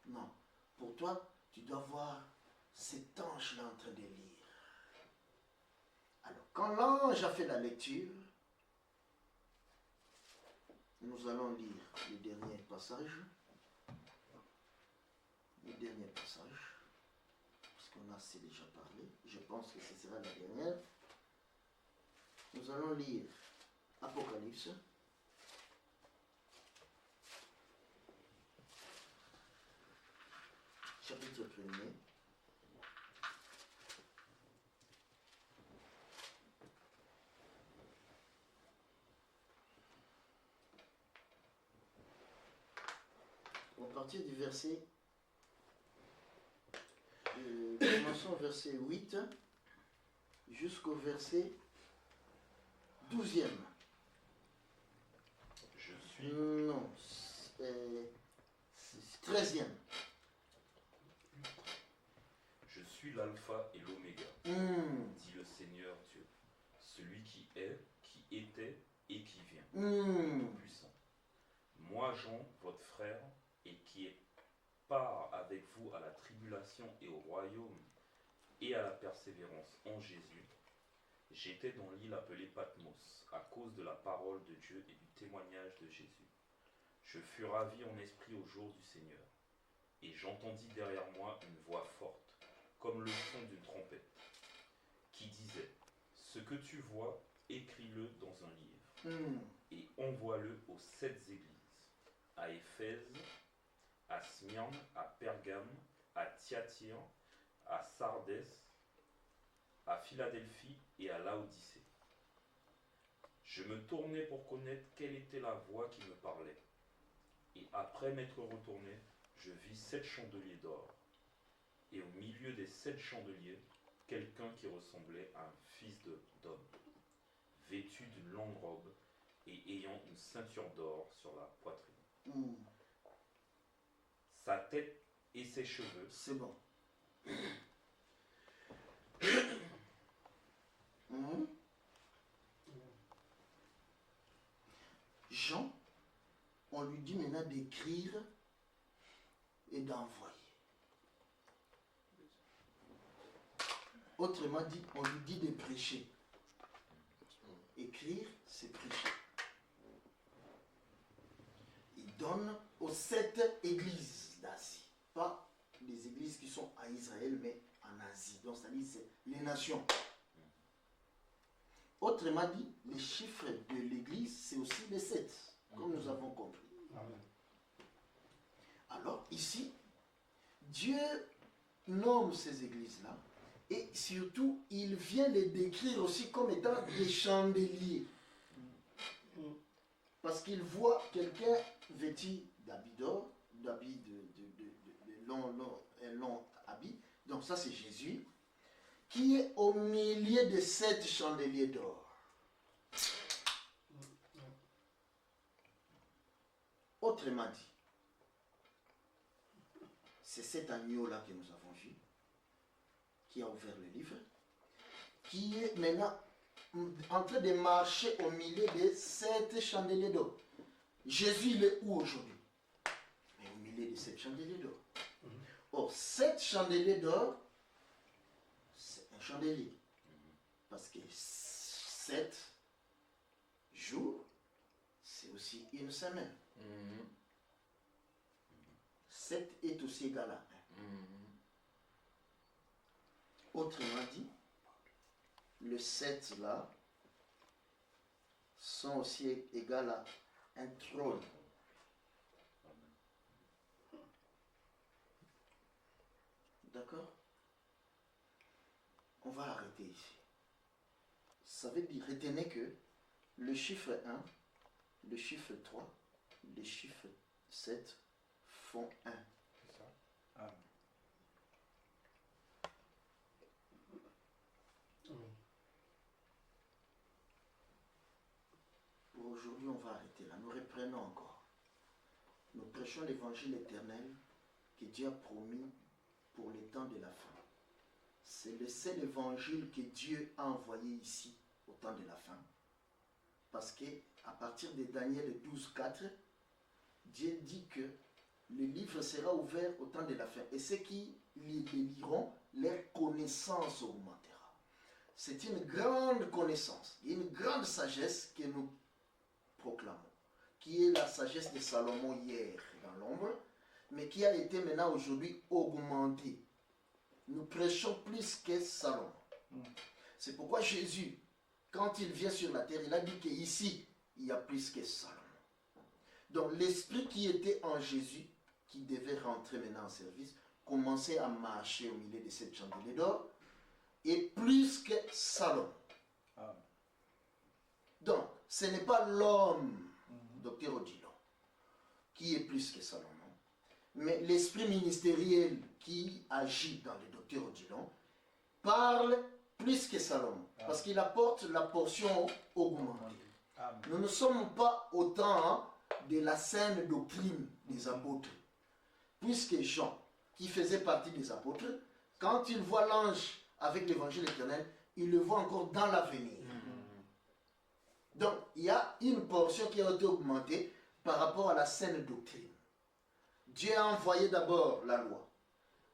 Non. Pour toi, tu dois voir cet ange-là en train de lire. Alors, quand l'ange a fait la lecture, nous allons lire le dernier passage. Le dernier passage. Parce qu'on a assez déjà parlé. Je pense que ce sera la dernière. Nous allons lire Apocalypse. Chapitre 1er. partir du verset, commençons au verset 8 jusqu'au verset 12e. Je suis, Non, 13e. je suis l'alpha et l'oméga, Hmm, dit le Seigneur Dieu, celui qui est, qui était et qui vient, hmm, puissant. Moi, Jean, votre frère, et qui est part avec vous à la tribulation et au royaume et à la persévérance en Jésus, j'étais dans l'île appelée Patmos, à cause de la parole de Dieu et du témoignage de Jésus. Je fus ravi en esprit au jour du Seigneur, et j'entendis derrière moi une voix forte, comme le son d'une trompette, qui disait, « Ce que tu vois, écris-le dans un livre, hmm. et envoie-le aux 7 églises, à Éphèse, à Smyrne, à Pergame, à Thyatire, à Sardès, à Philadelphie et à Laodicée. » Je me tournai pour connaître quelle était la voix qui me parlait. Et après m'être retourné, je vis 7 chandeliers d'or. Et au milieu des 7 chandeliers, quelqu'un qui ressemblait à un fils d'homme, vêtu d'une longue robe et ayant une ceinture d'or sur la poitrine. Hmm. Sa tête et ses cheveux C'est bon. Hmm. Jean, on lui dit maintenant d'écrire et d'envoyer. Autrement dit, on lui dit de prêcher. Écrire, c'est prêcher. Il donne aux 7 églises d'Asie. Pas les églises qui sont à Israël, mais en Asie. Donc, c'est-à-dire, c'est les nations. Autrement dit, les chiffres de l'église, c'est aussi les 7, comme nous avons compris. Amen. Alors, ici, Dieu nomme ces églises-là, et surtout, il vient les décrire aussi comme étant des chandeliers. Parce qu'il voit quelqu'un vêtu d'habits d'or, d'habits de long habit, donc ça c'est Jésus, qui est au milieu de 7 chandeliers d'or. Autrement dit, c'est cet agneau-là que nous avons vu, qui a ouvert le livre, qui est maintenant en train de marcher au milieu de 7 chandeliers d'or. Jésus, il est où aujourd'hui? Il est au milieu de 7 chandeliers d'or. Or, 7 chandeliers d'or, c'est un chandelier. Parce que 7 jours, c'est aussi une semaine. 7 est aussi égal à 1. Autrement dit, le 7 là sont aussi égal à un trône. D'accord? On va arrêter ici. Ça veut dire, retenez que le chiffre 1, le chiffre 3, le chiffre 7 font 1. C'est ça. Amen. Pour aujourd'hui, on va arrêter là. Nous reprenons encore. Nous prêchons l'évangile éternel que Dieu a promis pour les temps de la fin. C'est le seul évangile que Dieu a envoyé ici au temps de la fin. Parce que à partir de Daniel 12:4, Dieu dit que le livre sera ouvert au temps de la fin. Et ceux qui le liront, leur connaissance augmentera. C'est une grande connaissance, une grande sagesse que nous proclamons, qui est la sagesse de Salomon hier dans l'ombre, mais qui a été maintenant aujourd'hui augmentée. Nous prêchons plus que Salomon. C'est pourquoi Jésus, quand il vient sur la terre, il a dit qu'ici, il y a plus que Salomon. Donc l'esprit qui était en Jésus, qui devait rentrer maintenant en service, commençait à marcher au milieu de cette chandelier d'or, et plus que Salomon. Amen. Donc, ce n'est pas l'homme, docteur Odilon, qui est plus que Salomon, Mais l'esprit ministériel qui agit dans le docteur Odilon parle plus que Salomon. Parce qu'il apporte la portion augmentée. Amen. Nous ne sommes pas au temps de la saine doctrine des apôtres. Puisque Jean, qui faisait partie des apôtres, quand il voit l'ange avec l'évangile éternel, il le voit encore dans l'avenir. Donc, il y a une portion qui a été augmentée par rapport à la saine doctrine. Dieu a envoyé d'abord la loi.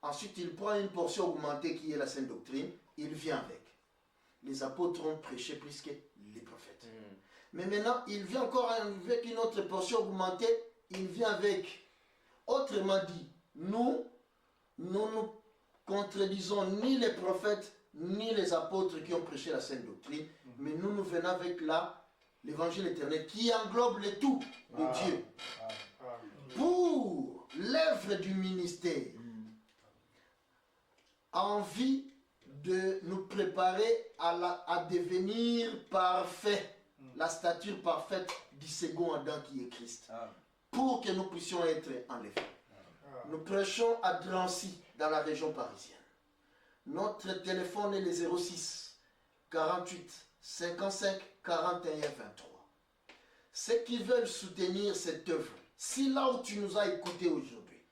Ensuite, il prend une portion augmentée qui est la saine doctrine, il vient avec. Les apôtres ont prêché plus que les prophètes. Mais maintenant, il vient encore avec une autre portion augmentée, il vient avec. Autrement dit, nous ne contredisons ni les prophètes, ni les apôtres qui ont prêché la saine doctrine, mais nous venons avec l'évangile éternel qui englobe le tout de Dieu. Pour l'œuvre du ministère, envie de nous préparer à devenir parfaits, la stature parfaite du second Adam qui est Christ, pour que nous puissions être enlevés. Nous prêchons à Drancy, dans la région parisienne. Notre téléphone est le 06 48 55 41 23. Ceux qui veulent soutenir cette œuvre, si là où tu nous as écoutés aujourd'hui,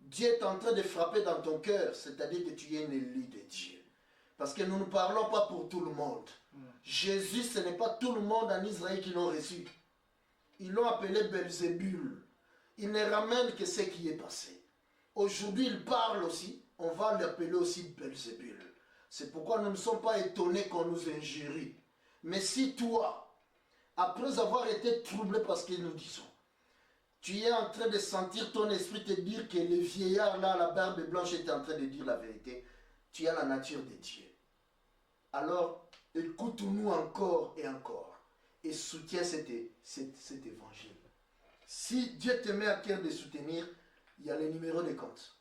Dieu est en train de frapper dans ton cœur, c'est-à-dire que tu es un élu de Dieu. Parce que nous ne parlons pas pour tout le monde. Jésus, ce n'est pas tout le monde en Israël qui l'ont reçu. Ils l'ont appelé Belzébul. Il ne ramène que ce qui est passé. Aujourd'hui, il parle aussi, on va l'appeler aussi Belzébul. C'est pourquoi nous ne sommes pas étonnés qu'on nous injurie. Mais si toi, après avoir été troublé par ce que nous disons, tu es en train de sentir ton esprit te dire que le vieillard là, la barbe blanche, est en train de dire la vérité, tu as la nature de Dieu. Alors, écoute-nous encore et encore et soutiens cet évangile. Si Dieu te met à cœur de soutenir, il y a le numéro de compte.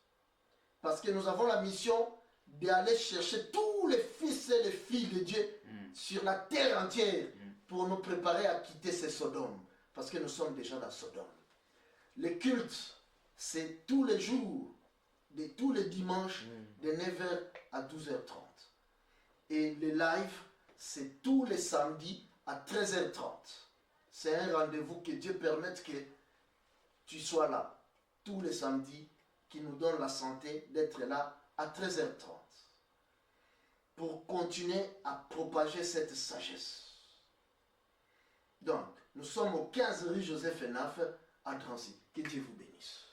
Parce que nous avons la mission d'aller chercher tous les fils et les filles de Dieu sur la terre entière pour nous préparer à quitter ces Sodomes. Parce que nous sommes déjà dans Sodome. Le culte, c'est tous les jours, tous les dimanches, de 9h à 12h30. Et le live, c'est tous les samedis à 13h30. C'est un rendez-vous que Dieu permette que tu sois là tous les samedis, qui nous donne la santé d'être là à 13h30 pour continuer à propager cette sagesse. Donc, nous sommes au 15 rue Joseph Henaf à Drancy. Que Dieu vous bénisse.